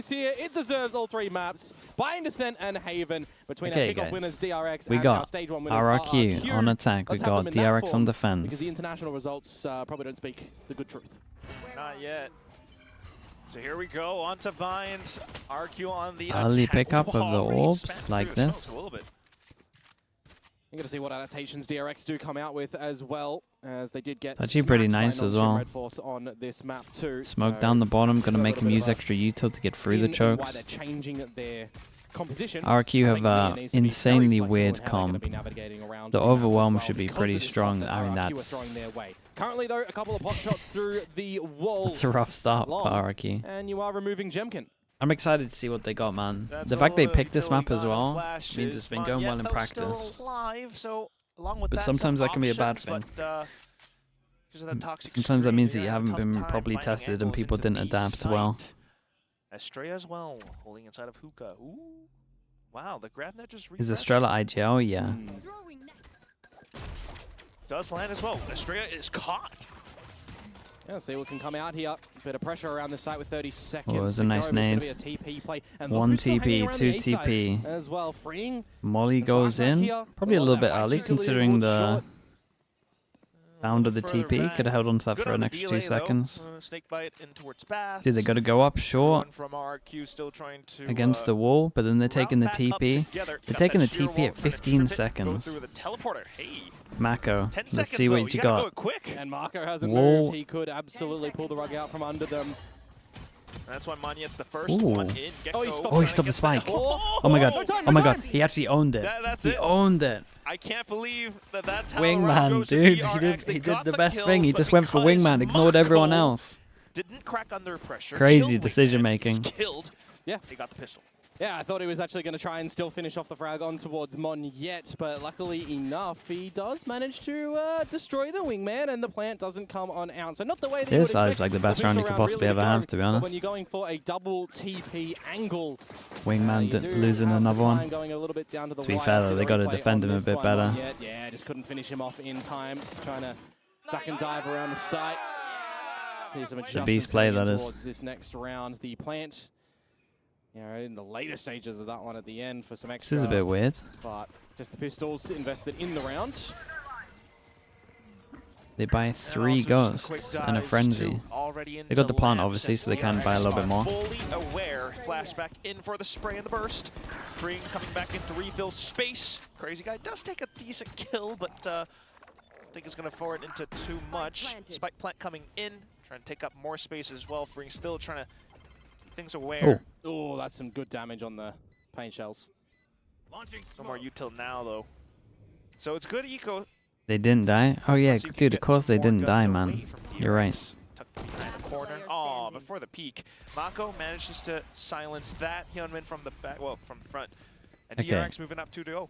series here. It deserves all 3 maps. Buying Descent and Haven between our kickoff winners DRX we and got our stage 1 winners RRQ on attack. We got DRX on defense. Because the international results probably don't speak the good truth. Not yet. So here we go, on to Vines. RQ on the early attack. pickup of the orbs like this. A little bit. You're going to see what adaptations DRX do come out with as well, as they did get actually pretty nice as well. Red Force on this map too. Smoke down the bottom, going to make him use extra util to get through the chokes. Why they're changing their composition. RRQ have insanely weird comp. The overwhelm should be pretty strong. I mean, that's... Currently though, a couple of pot shots through the wall. That's a rough start for RRQ. And you are removing Jemkin. I'm excited to see what they got, man. The fact they picked this map as well means it's been going well in practice. But sometimes that can be a bad thing. Sometimes that means that you haven't been properly tested and people didn't adapt well. Estrella as well, holding inside of Hookah. Ooh. Wow, the grab net just Is Estrella IGL? Yeah. Does land as well. Estrella is caught. Yeah, see what can come out here. Bit of pressure around the site with 30 seconds. Oh, it was a nice nade. 1 TP, 2 TP. As well, freeing. Molly goes in. Probably a little bit early considering the bound of the TP. Could have held on to that for an extra 2 seconds. Dude, they got to go up short against the wall, but then they're taking the TP. They're taking the TP at 15 seconds. Mako, let's see what you got. And Mako hasn't moved. He could absolutely pull the rug out from under them. That's why Monyet's the first one in. Oh, he stopped the spike. Oh my god. Oh my god. He actually owned it. He owned it. I can't believe that that's how Wingman, dude. He did the best thing. He just went for Wingman, ignored everyone else. Didn't crack under pressure. Crazy decision making. Killed. Yeah. He got the pistol. Yeah, I thought he was actually going to try and still finish off the frag on towards Monyet, but luckily enough, he does manage to destroy the Wingman, and the plant doesn't come on out. So not the way that this is like the best round you could possibly ever have, to be honest. When you're going for a double TP angle, Wingman losing another one. To be fair though, they got to defend him a bit better. Yeah, just couldn't finish him off in time. Trying to duck and dive around the site. See some adjustments beast play, that is. Towards this next round. The plant, you know, in the later stages of that one at the end for some extra. This is a bit weird. But just the pistols invested in the rounds. They buy 3 ghosts and a frenzy. They got the plant obviously, so they can buy a little bit more. Fully aware. Flashback in for the spray and the burst. Spring coming back in to refill space. Crazy guy does take a decent kill, but I think it's going to forward into too much. Spike plant coming in, trying to take up more space as well. Spring still trying to keep things aware. Oh, that's some good damage on the paint shells. No more util now though. So it's good eco. They didn't die? Oh yeah, dude, of course they didn't die, man. You're right. Behind the corner. Oh, before the peak. Mako manages to silence that. Hyunmin from the back, well, from the front. And DRX moving up 2-0.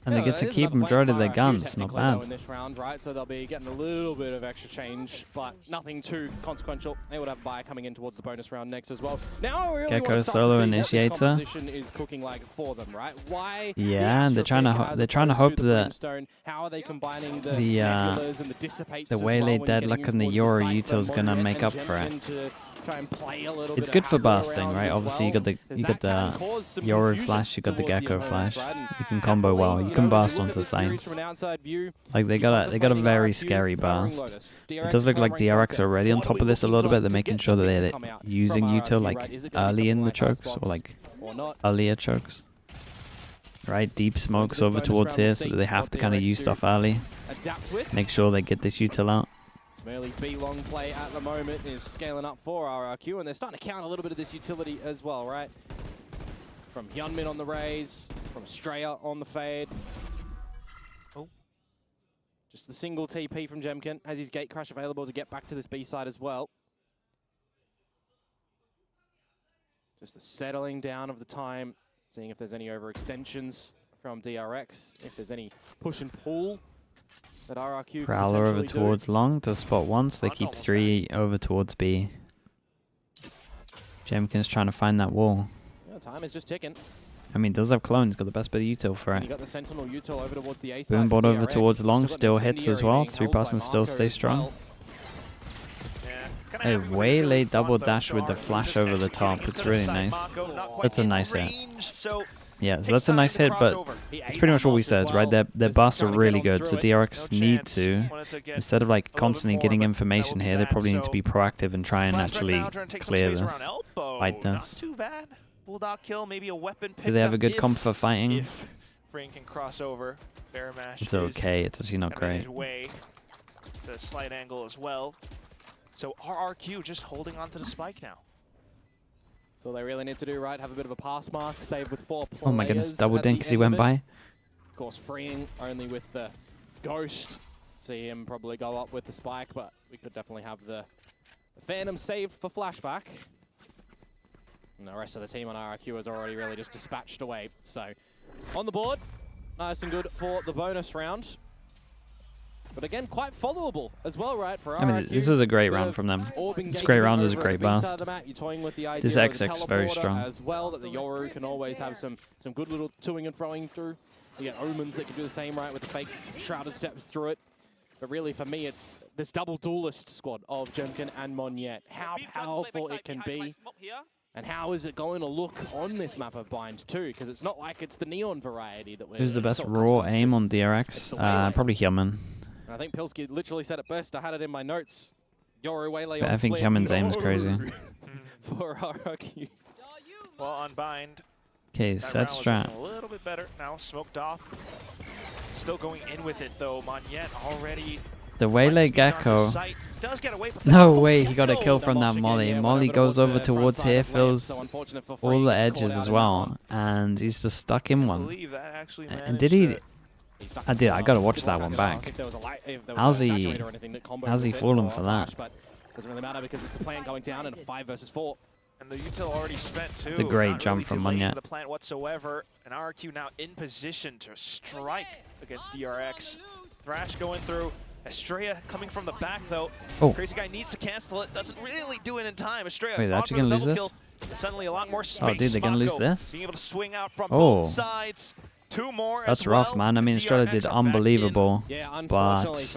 And they get to keep majority of their guns, not bad. In this round, right? So they'll be getting a little bit of extra change, but nothing too consequential. They would have buy coming in towards the bonus round next as well. Now really Gecko solo initiator. Is cooking like for them, right? Why? Yeah, they're trying to hope that how are they combining the Waylay deadlock and the Yoru util is gonna make up for it. It's good for bursting, right? Obviously, you got the Yoru flash, you got the Gecko flash. You can combo well. You can burst onto sites. Like they got a very scary burst. It does look like DRX are already on top of this a little bit. They're making sure that they're using util like early in the chokes or like earlier chokes. Right, deep smokes over towards here, so that they have to kind of use stuff early. Make sure they get this util out. Merely B long play at the moment is scaling up for RRQ, and they're starting to count a little bit of this utility as well, right? From Hyunmin on the raise, from Estrella on the fade. Oh. Just the single TP from Jemkin. Has his gate crash available to get back to this B side as well. Just the settling down of the time, seeing if there's any overextensions from DRX, if there's any push and pull that RRQ Prowler over towards long to spot once. They keep 3 over towards B. Jemkin's trying to find that wall. Yeah, time is just ticking. I mean, does have clone. He's got the best bit of util for it. You got the Sentinel util over towards the A side. Boombot over towards long, still hits as well. 3% still stay strong. Yeah, A way late double dash with the flash over the top. It's really nice. That's a nice hit. Yeah, so that's a nice hit, but it's pretty much what we said, right? Their busts are really good, so DRX need to, instead of like constantly getting information here, they probably need to be proactive and try and actually clear this, fight this. Do they have a good comp for fighting? It's okay, it's actually not great. The slight angle as well. So RRQ just holding on to the spike now. So they really need to do, right? Have a bit of a pass mark, save with 4 players. Oh my goodness, double dink as he went by. Of course, freeing only with the Ghost. See him probably go up with the spike, but we could definitely have the Phantom saved for flashback. And the rest of the team on RRQ is already really just dispatched away. So on the board, nice and good for the bonus round. But again, quite followable as well, right? For RRQ. I mean, this was a great round from them. This great round was a great burst. This XX very strong. As well, that the Yoru can always have some good little toing and froing through. You get Omens that can do the same, right, with the fake shrouded steps through it. But really, for me, it's this double duelist squad of Jemkin and Monyet. How powerful it can be. And how is it going to look on this map of Bind too? Because it's not like it's the Neon variety that we're... Who's the best raw aim on DRX? Probably Hillman. I think Pilsky literally said it best. I had it in my notes. Yoru Waylay on I think Hillman's aim is crazy. For RRQ. Well, on Bind. Okay, set strat. A little bit better now, smoked off. Still going in with it though. Monyet already. The Waylay Gecko. No way, he got a kill from that Molly. Molly goes over towards here, fills all the edges as well, and he's just stuck in one. And did he? I gotta watch that one back. How's he fallen for that? Doesn't really matter because it's the plant going down in a 5 versus 4. And the util already spent too. It's a great jump from Monyet. The plant whatsoever, and RRQ now in position to strike against DRX. Thrash going through. Estrella coming from the back though. Oh. Crazy guy needs to cancel it. Doesn't really do it in time. Estrella. Wait, they're actually gonna lose this? Suddenly a lot more space. Oh, dude, they're gonna lose this? Being able to swing out from both sides. 2 more. That's rough, man. I mean, Estrella did unbelievable, but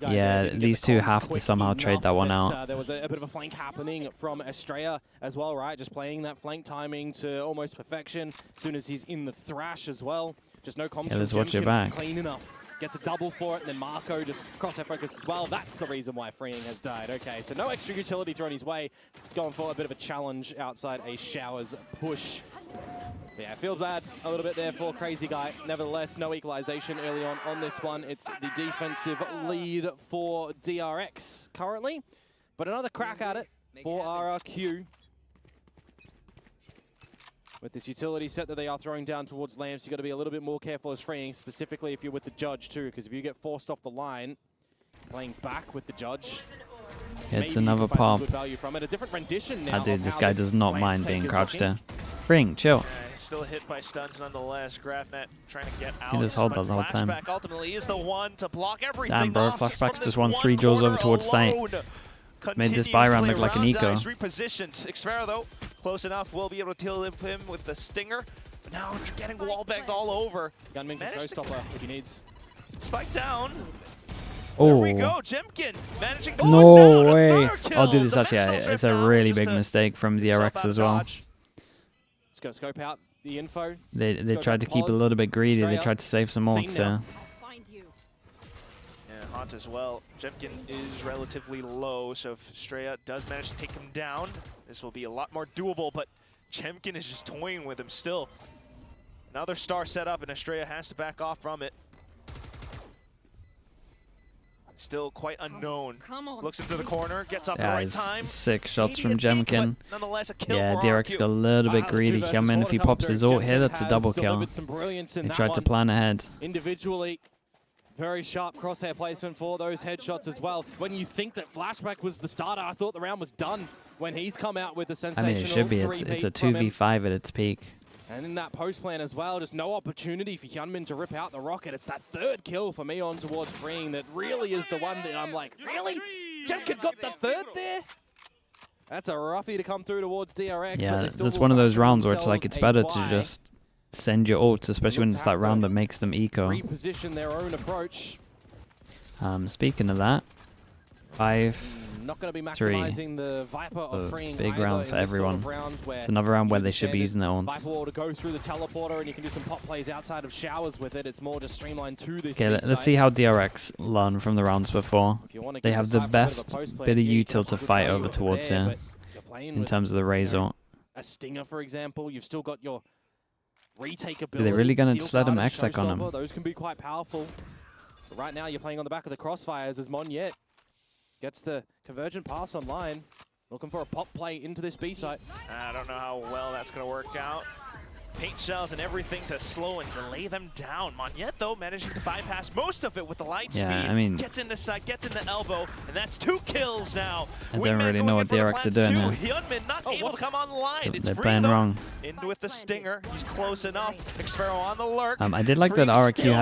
yeah, these two have to somehow trade that one out. There was a bit of a flank happening from Estrella as well, right? Just playing that flank timing to almost perfection. As soon as he's in the thrash as well, just no comms. Yeah, let's watch your back. Clean enough. Gets a double for it, and then Marco just crosshair focus as well. That's the reason why freeing has died. Okay, so no extra utility thrown his way. Going for a bit of a challenge outside a Showers push. Yeah, feels bad a little bit there for Crazy Guy. Nevertheless, no equalization early on this one. It's the defensive lead for DRX currently. But another crack at it for RRQ. With this utility set that they are throwing down towards lamps, you've got to be a little bit more careful as freeing, specifically if you're with the judge too, because if you get forced off the line, playing back with the judge, it's another pop. A different rendition now. Dude, this guy does not mind being crouched there. Freeing, chill. Still hit by stuns nonetheless. Grafnet trying to get out. He just hold that the whole time. Flashback ultimately is the one to block everything. Damn, bro, Flashback's just won 3 jaws over towards site. Made this buy round look like an eco. Repositioned. Xpera though, close enough. We'll be able to deal with him with the stinger. But now you're getting wallbanged all over. Gunman can showstopper if he needs. Spike down. Oh. There we go, Jemkin managing to no way. Oh, dude, it's actually it's a really big mistake from DRX as well. Let's go scope out the info. They tried to keep a little bit greedy. They tried to save some ults there. Yeah, Haunt as well. Jemkin is relatively low, so if Estrella does manage to take him down, this will be a lot more doable, but Jemkin is just toying with him still. Another star set up, and Estrella has to back off from it. Still quite unknown. Looks into the corner, gets up at the right time. 6 shots from Jemkin. Yeah, DRX got a little bit greedy. Hillman, if he pops his ult here, that's a double kill. They tried to plan ahead. Individually, very sharp crosshair placement for those headshots as well. When you think that Flashback was the starter, I thought the round was done when he's come out with the sensational. I mean, it should be. It's a 2v5 at its peak. And in that post plan as well, just no opportunity for Hyunmin to rip out the rocket. It's that 3rd kill for me on towards freeing that really is the one that I'm like, really? Jemkin got the 3rd there? That's a roughie to come through towards DRX. Yeah, that's one of those rounds where it's like it's better to just send your ults, especially when it's that round that makes them eco. Reposition their own approach. Speaking of that, 5 Not going to be 3. maximizing the Viper of freeing Big round for everyone. It's another round where they should be using their own. Viper wall to go through the teleporter, and you can do some pop plays outside of showers with it. It's more just streamlined to this. Okay, let's see how DRX learn from the rounds before. They have the best bit of util to fight over towards here in terms of the Razor. A Stinger, for example, you've still got your retake ability. Are they really going to just let him exec on him? Those can be quite powerful. But right now, you're playing on the back of the crossfires as Monyet gets the convergent pass online. Looking for a pop play into this B site. I don't know how well that's going to work out. Paint shells and everything to slow and delay them down. Monyet, though, managing to bypass most of it with the light speed. I mean, gets in the side, gets in the elbow, and that's 2 kills now. I don't really know what DRX are doing here. Hyunmin not able to come online. They're playing wrong. In with the Stinger. He's close enough. Xfero on the lurk. I did like that RRQ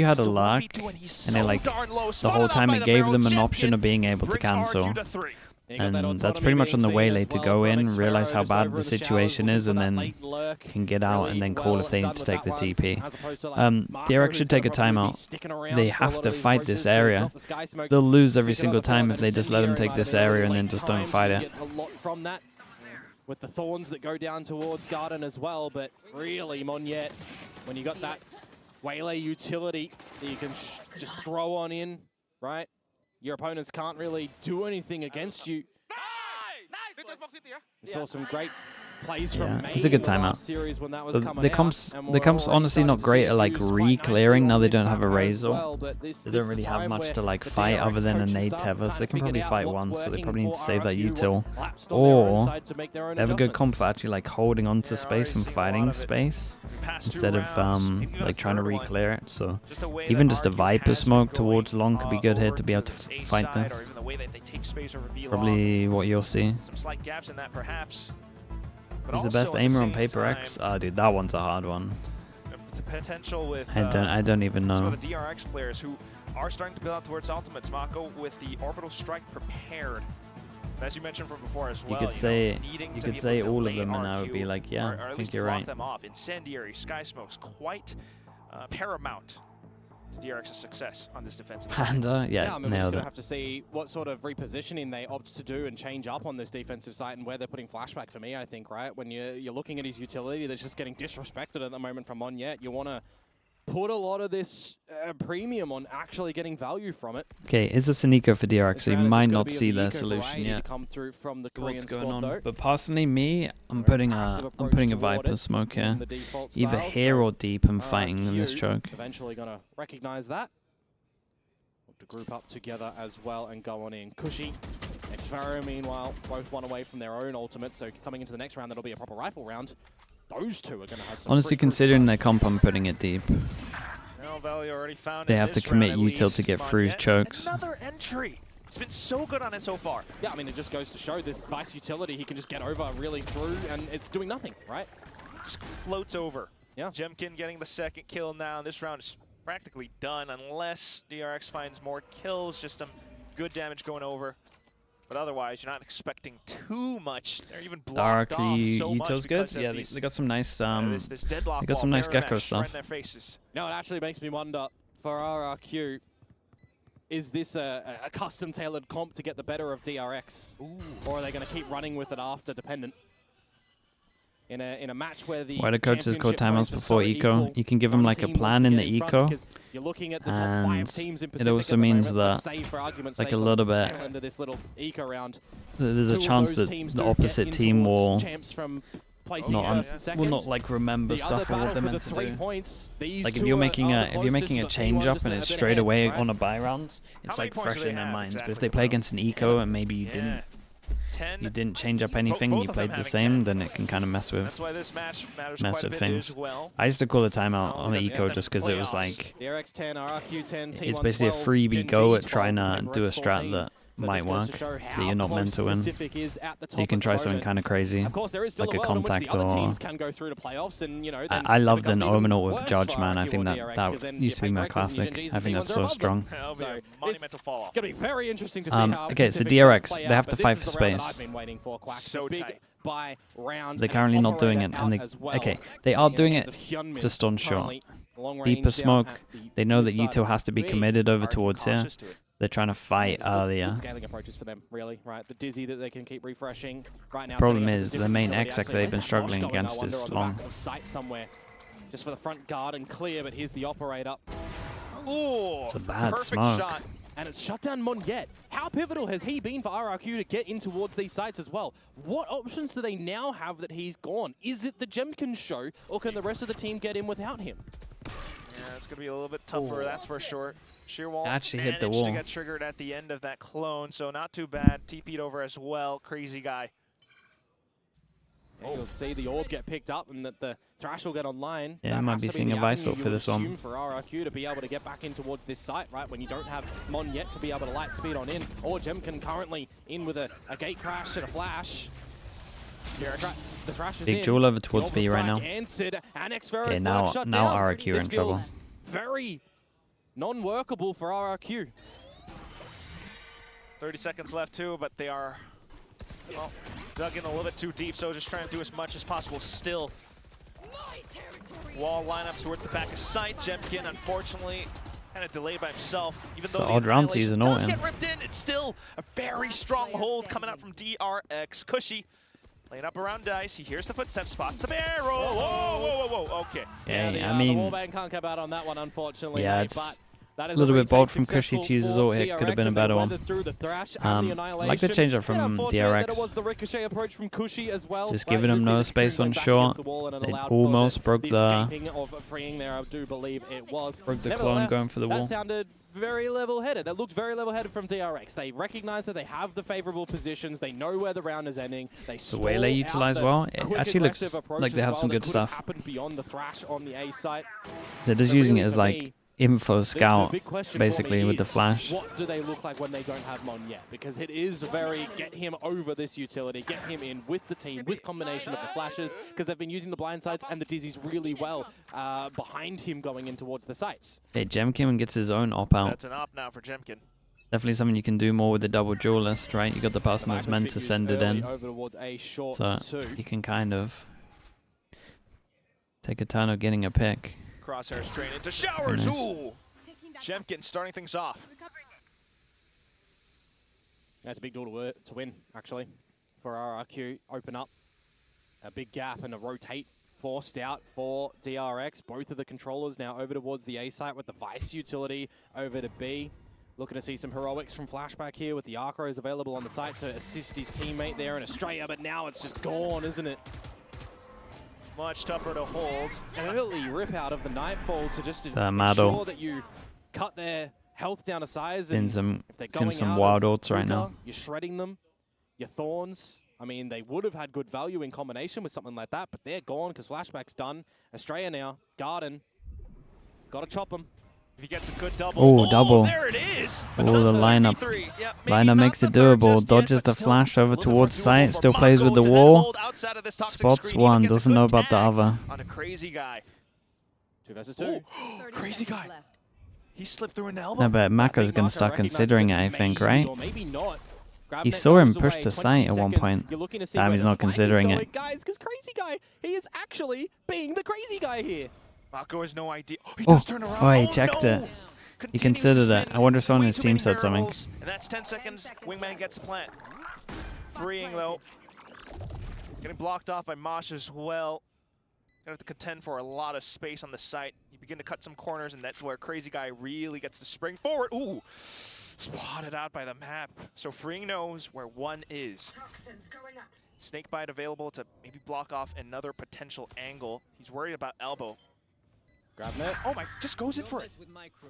had a lurk, and it like the whole time it gave them an option of being able to cancel. And that's pretty much on the waylay to go in, realize how bad the situation is, and then can get out and then call if they need to take the TP. DRX should take a timeout. They have to fight this area. They'll lose every single time if they just let them take this area and then just don't fight it. With the thorns that go down towards Garden as well, but really, Monyet, when you got that waylay utility that you can just throw on in, right? Your opponents can't really do anything against you. We saw some great plays from May it's a good timeout. The comp's honestly not great at like re-clearing now they don't have a Razor. They don't really have much to like fight other than a nade tether, so they can probably fight once, so they probably need to save that util. Or they have a good comp for actually like holding onto space and fighting space instead of like trying to re-clear it. So even just a Viper smoke towards long could be good here to be able to fight this. Probably what you'll see. Who's the best aimer on Paper X? Oh, dude, that one's a hard one. The potential with I don't even know. some of the DRX players who are starting to build out towards ultimates. Mako with the orbital strike prepared. As you mentioned from before as well, you could say all of them, and I would be like, yeah, I think you're right. Them off. Incendiary, Sky Smoke's quite paramount to DRX's success on this defensive Panda, yeah, I mean, nailed we're it. have to see what sort of repositioning they opt to do and change up on this defensive side and where they're putting flashback for me, I think, right? When you're looking at his utility that's just getting disrespected at the moment from Monyet, you want to put a lot of this premium on actually getting value from it. Okay, is this an eco for DRX? So you might not see their solution yet. Come through from the What's going squad, on? though. But personally, me, I'm putting a Viper smoke here, either here or deep, and fighting in this choke. Eventually gonna recognize that. To group up together as well and go on in. Cushy, Xfero, meanwhile, both one away from their own ultimate. So coming into the next round, that'll be a proper rifle round. Those two are going to have some. Honestly, considering their comp, I'm putting it deep. They have to commit util to get through chokes. Another entry. It's been so good on it so far. Yeah, I mean, it just goes to show this Vice utility. He can just get over really through, and it's doing nothing, right? Just floats over. Yeah. Jemkin getting the second kill now. This round is practically done unless DRX finds more kills. Just some good damage going over. But otherwise, you're not expecting too much. They're even blocked off so much. Util's good. Yeah, they got some nice they got some nice Gecko stuff. No, it actually makes me wonder for RRQ, is this a custom-tailored comp to get the better of DRX? Ooh. Or are they going to keep running with it after dependent? In a match where the coaches call timeouts before eco, you can give them like a plan in the eco, and it also means that like a little bit there's a chance that the opposite team will not like remember stuff or what they're meant to do. Like if you're making a change up and it's straight away on a buy round, it's like fresh in their minds. But if they play against an eco and maybe you didn't change up anything, you played the same, then it can kind of mess with things. I used to call a timeout on the eco just because it was like, it's basically a freebie go at trying to do a strat that might work, that you're not meant to win. You can try something kind of crazy, like a contact or... I loved an Omenor with Judge, man. I think that used to be my classic. I think that's so strong. It's gonna be very interesting to see how okay, so DRX, they have to fight for space. They're currently not doing it, and they are doing it just on shot. Deeper smoke, they know that util has to be committed over towards here. They're trying to fight earlier. Good scaling approaches for them, really, right? The dizzy that they can keep refreshing right now. Problem is, the main X that they've been struggling against is long. Sight somewhere, just for the front guard and clear, but here's the operator. Ooh, it's a bad perfect smoke. Shot. And it's shut down Monyet. How pivotal has he been for RRQ to get in towards these sites as well? What options do they now have that he's gone? Is it the Jemkin show, or can the rest of the team get in without him? Yeah, it's going to be a little bit tougher, that's for sure. Shearwall actually hit the managed wall. to get triggered at the end of that clone, so not too bad. TP'd over as well, crazy guy. You'll see the orb get picked up and that the Thrash will get online. Yeah, I might be seeing a Visor for this one. For RRQ to be able to get back in towards this site, right? When you don't have Mon yet to be able to light speed on in, or Jemkin currently in with a gate crash and a flash. The Thrash is Big Jewel over towards B right now. Okay, now RRQ are in trouble. Very non-workable for RRQ. 30 seconds left too, but they are dug in a little bit too deep, so just trying to do as much as possible still. Wall lineup towards the back of sight. Jemkin, unfortunately, kind of delayed by himself. Even though the odd round to use an ult in. get ripped in, it's still a very strong hold coming out from DRX. Cushy laying up around Dice. He hears the footsteps, spots the barrel. Whoa, whoa, whoa, whoa. Okay. Yeah, I mean, the wallbang can't come out on that one, unfortunately. Yeah, mate, it's but that is a little bit bold from Cushy to use his ult hit. Could have been a better one. I like the change up from DRX. Just giving him no space on short. They almost broke the clone going for the wall. That sounded very level-headed. That looked very level-headed from DRX. They recognize that they have the favorable positions. They know where the round is ending. They the way they utilize well. It actually looks like they have some good stuff. Beyond the Thrash on the A site. They're just using it as like info scout, basically, with the flash. What do they look like when they don't have Mon yet? Because it is very get him over this utility, get him in with the team, with combination of the flashes, because they've been using the blind sides and the dizzies really well behind him going in towards the sites. Hey, Jemkin gets his own op out. That's an op now for Jemkin. Definitely something you can do more with the double duelist, right? You got the person that's meant to send it in, so you can kind of take a turn of getting a pick. Crosshair straight into showers. Ooh! Jemkin starting things off. That's a big door to win, actually, for RRQ. Open up a big gap and a rotate forced out for DRX. Both of the controllers now over towards the A site with the Vice utility over to B. Looking to see some heroics from Flashback here with the Arcros available on the site to assist his teammate there in Australia, but now it's just gone, isn't it? Much tougher to hold. Early rip out of the Nightfall to just ensure that you cut their health down to size. And if they're going some wild ults right now. You're shredding them. Your Thorns, I mean, they would have had good value in combination with something like that, but they're gone because Flashback's done. Australia now, Garden, gotta chop them. If he gets a good double. Oh, double. There it is. Oh, the lineup. Yep, lineup makes it doable. Dodges the flash over towards site. Still plays with the wall. Spots one. Doesn't know about the other. On a crazy guy. 2 versus 2. Crazy guy. He slipped through an elbow. No, but Mako's going to start considering it, I think, right? Maybe not. He saw him push to site at one point. Damn, he's not considering it. Guys, because Crazy Guy, he is actually being the crazy guy here. Mako has no idea. Oh, he does turn around. Oh, he checked it. He considered it. I wonder if someone on his team said something. And that's 10 seconds. Wingman gets a plant. Freeing, though. Getting blocked off by Mosh as well. Gonna have to contend for a lot of space on the site. You begin to cut some corners, and that's where Crazy Guy really gets to spring forward. Ooh! Spotted out by the map. So Freeing knows where one is. Snakebite available to maybe block off another potential angle. He's worried about elbow. GravNet. Oh my, just goes in for it.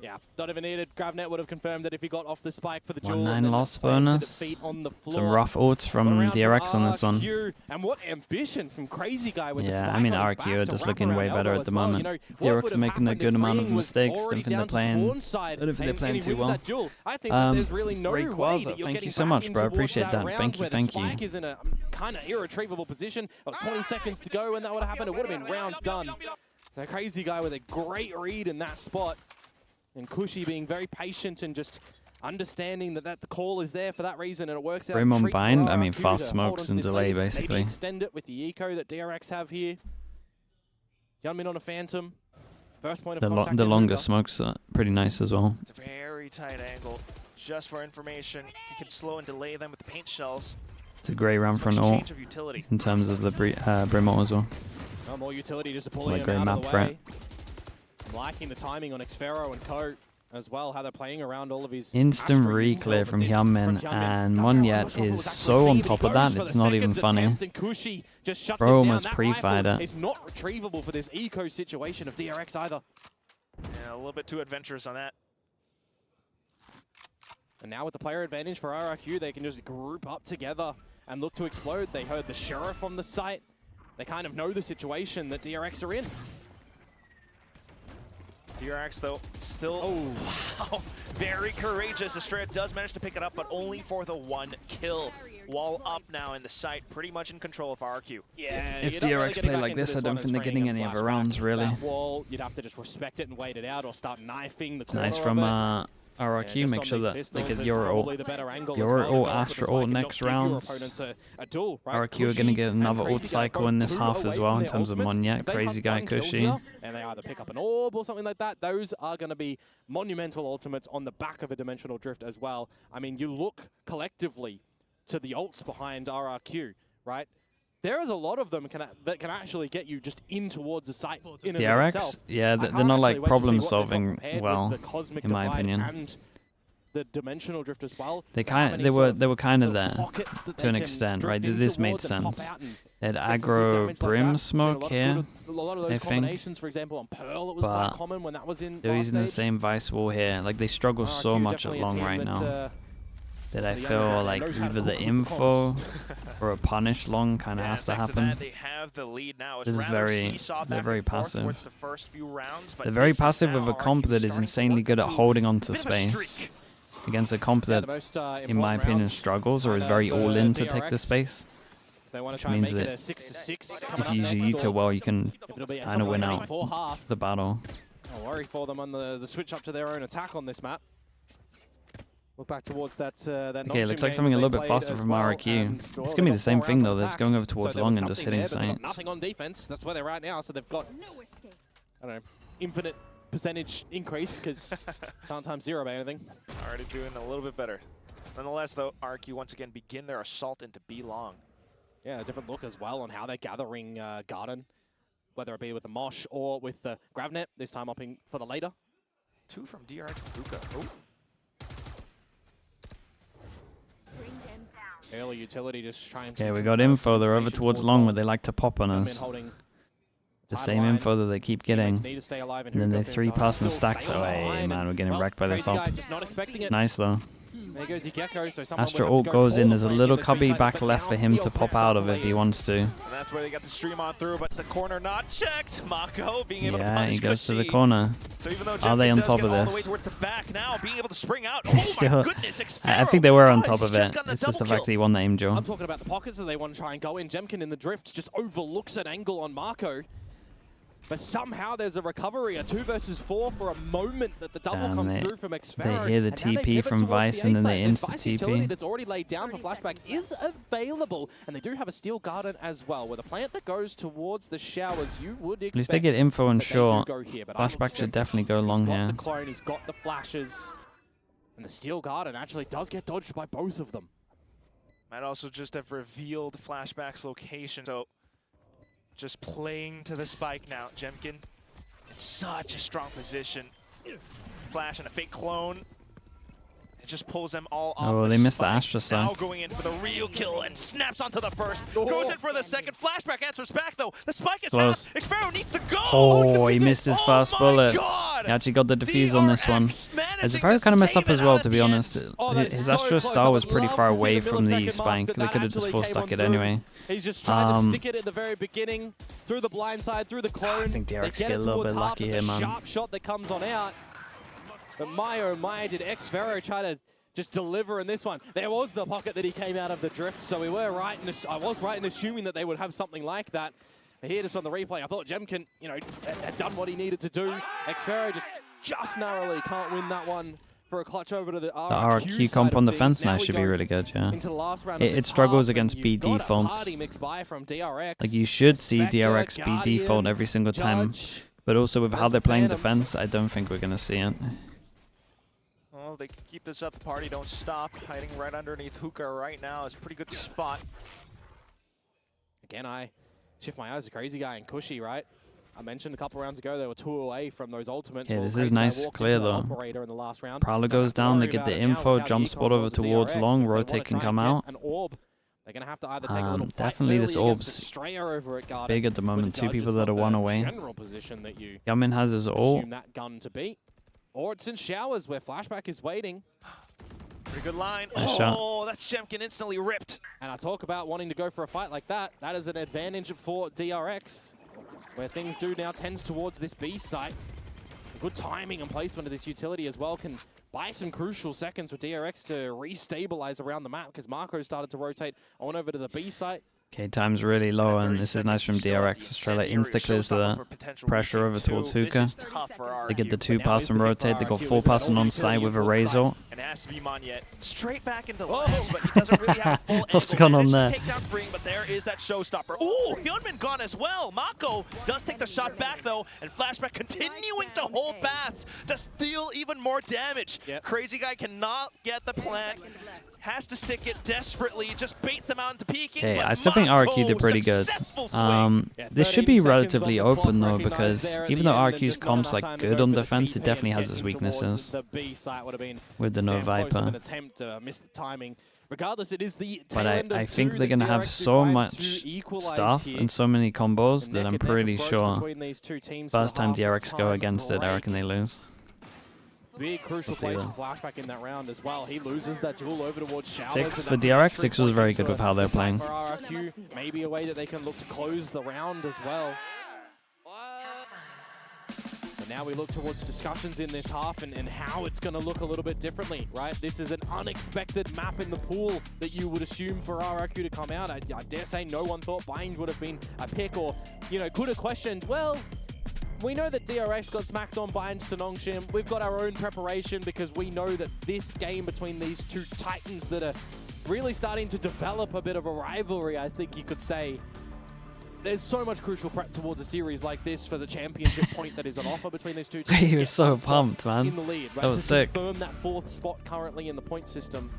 Yeah, not even needed. GravNet would have confirmed that if he got off the spike for the duel. 1-9 loss bonus. Some rough ults from DRX on this one. And what ambition from Crazy Guy with the yeah, spike I mean, on his RRQ back are just looking way better at the moment. DRX are making a good amount of mistakes. Don't think they're playing too well. Great Quaza, thank you so much, bro. Appreciate that. Thank you, thank you. Spike is in a kind of irretrievable position. It was 20 seconds to go when that would have happened. It would have been round done. The Crazy Guy with a great read in that spot. And Cushy being very patient and just understanding that the call is there for that reason, and it works out. Rim on bind, I mean fast smokes and delay, basically. Maybe extend it with the eco that DRX have here. Hyunmin on a Phantom. First point of contact. The longer smokes are pretty nice as well. It's a very tight angle. Just for information, you can slow and delay them with the paint shells. It's a great round for an ult in terms of the Brim ult as well. No more utility just to pull Like him great out map of the threat. way. I'm liking the timing on Xfero and Co as well, how they're playing around all of his Instant Astra re-clear intel, from but this Hyunmin, and Monyet is so on top of that, it's not even funny. Bro almost pre-fired it. It's not retrievable for this eco situation of DRX either. Yeah, a little bit too adventurous on that. And now with the player advantage for RRQ, they can just group up together and look to explode. They heard the sheriff on the site. They kind of know the situation that DRX are in. DRX, though, still, wow, very courageous. Estrella does manage to pick it up, but only for the 1 kill. Wall up now in the site, pretty much in control of RRQ. Yeah, if DRX play like this, I don't think they're getting any other rounds, really. Wall, you'd have to just respect it and wait it out, or start knifing the It's nice from RRQ, make sure that they get Euro ult, Astra ult next rounds. RRQ are going to get another ult cycle in this half as well in terms of Monyet, Crazy Guy, Cushy. And they either pick up an orb or something like that. Those are going to be monumental ultimates on the back of a Dimensional Drift as well. I mean, you look collectively to the ults behind RRQ, right? There is a lot of them that can actually get you just in towards the site in and of itself. Yeah, they're not like problem solving well, in my opinion. And the Dimensional Drift as well. They were kind of there to an extent, right? This made sense. They had aggro Brim smoke here, I think, for example, on Pearl, it was quite common when that was in they're using the same Vice wall here. Like they struggle so much at long right now. That I feel like either the info or a punish long kind of has to happen. This is they're very passive. They're very passive with a comp that is insanely good at holding on to space against a comp that, in my opinion, struggles or is very all-in to take the space. Which means that if you use your util well, you can kind of win out the battle. No worry for them on the switch up to their own attack on this map. Look back towards that. Okay, it looks like something a little bit faster from RRQ. It's going to be the same thing though. That's going over towards long and just hitting sites. Nothing on defense. That's where they're at now. So they've got, I don't know, infinite percentage increase because can't times 0 by anything. Already doing a little bit better. Nonetheless, though, RRQ once again begin their assault into B long. Yeah, a different look as well on how they're gathering Garden, whether it be with the Mosh or with the Gravnet. This time opting for the later. 2 from DRX and Buka. Oh. Early utility just trying okay, we got info. They're over towards long where they like to pop on us. The same info that they keep getting. And then they 3-pass and stacks away. Man, we're getting wrecked by this op. Nice though. There goes Gecko, so Astra ult goes in. There's a little cubby back left for him to pop out of if he wants to. And that's where they got the stream on through, but the corner not checked. Mako being able to punish. Yeah, he goes Cushy. to the corner. So even though are they on top of all the this? way towards the back now, being able to spring out. Oh Still, my goodness, I think they were on top of it. It's just the fact that he won the aim duel. I'm talking about the pockets that they want to try and go in. Jemkin in the drift just overlooks an angle on Marco. But somehow there's a recovery, a 2 versus 4 for a moment that the double comes through from Xfero. They hear the TP from Vice and then they insta-TP. That's already laid down for Flashback is available. And they do have a Steel Garden as well. With a plant that goes towards the showers, you would expect. At least they get info and short. Flashback should definitely go long here. He's got the clone, he's got the flashes. And the Steel Garden actually does get dodged by both of them. Might also just have revealed Flashback's location. So just playing to the spike now. Jemkin in such a strong position. Flash and a fake clone. It just pulls them all off. Oh, they missed the Astra side. Now going in for the real kill and snaps onto the first. Goes in for the second. Flashback answers back though. The spike is close. out. Xfero needs to go. Oh, he missed his first bullet. God. He actually got the defuse on this one. Xfero kind of messed up as well, to be honest. His Astra star was pretty far away from the spike. They could have just full stuck it anyway. He's just trying to stick it at the very beginning through the blind side, through the clone. I think DRX get a little bit lucky here, man. Sharp shot that comes on out. But oh my, did Xfero try to just deliver in this one? There was the pocket that he came out of the drift, so we were right in I was right in assuming that they would have something like that. But here, just on the replay, I thought Jemkin, you know, had done what he needed to do. Xfero just narrowly can't win that one for a clutch over to the RRQ comp on the fence now should be really good, yeah. It struggles against B defaults. Like, you should see DRX B default every single time. But also with how they're playing defense, I don't think we're going to see it. Well, know, they can keep this up. The party don't stop. Hiding right underneath Hookah right now is a pretty good spot. Again, I shift my eyes to Crazy Guy and Cushy, right? I mentioned a couple rounds ago they were 2 away from those ultimates. Yeah, well, this Crazy is Guy nice, walked clear into the though. operator in the last round. Prowler Doesn't goes down, they worry get about the it now info, with how jump the spot econ over was the towards DRX, long, but if they rotate wanna can try come and out. get an orb, they're going to have to either take a little fight Definitely early this against orb's Estrella over at Garden, big at the moment. with 2 people judges that are of 1 the away. general position that you Yamin has his ult. assume that gun to beat. Or it's in Showers where Flashback is waiting. Pretty good line. Nice shot. Oh, that's Jemkin instantly ripped. And I talk about wanting to go for a fight like that. That is an advantage for DRX, where things do now tends towards this B site. Good timing and placement of this utility as well can buy some crucial seconds for DRX to restabilize around the map, because Marco started to rotate on over to the B site. Okay, time's really low, and this is nice from DRX. Estrella insta-clears the pressure over towards Hookah. They get the 2 pass and rotate. They got 4 passing on site with a Razor. And it has to be Monyet straight back into the ledge, but he doesn't really have a full What's angle. going on there? Takedown Spring, but there is that showstopper. Ooh, Hyunmin gone as well. Mako does take the shot back though, and Flashback continuing to hold fast to steal even more damage. Crazy Guy cannot get the plant. Has to stick it desperately, just baits them out into peeking. Okay, but I still think RRQ did pretty good. This should be relatively open though, because even though RRQ's comp's like good on defense, it definitely has its weaknesses. With the no Viper. Regardless, it is the But I think they're going to have so much stuff and so many combos that I'm pretty sure first time DRX go against it, I reckon they lose. Big crucial place for Flashback in that round as well. He loses that duel over towards Showers. 6 for DRX. 6 was very good with how they're playing. For RRQ, maybe a way that they can look to close the round as well. But now we look towards discussions in this half and how it's going to look a little bit differently, right? This is an unexpected map in the pool that you would assume for RRQ to come out. I dare say no one thought Bind would have been a pick, or, you know, could have questioned, well, we know that DRX got smacked on by to Nongshim. We've got our own preparation because we know that this game between these 2 titans that are really starting to develop a bit of a rivalry, I think you could say. There's so much crucial prep towards a series like this for the championship point that is on offer between these 2 teams. He was so pumped, man. In the lead, right? That was sick. To confirm that 4th spot currently in the point system,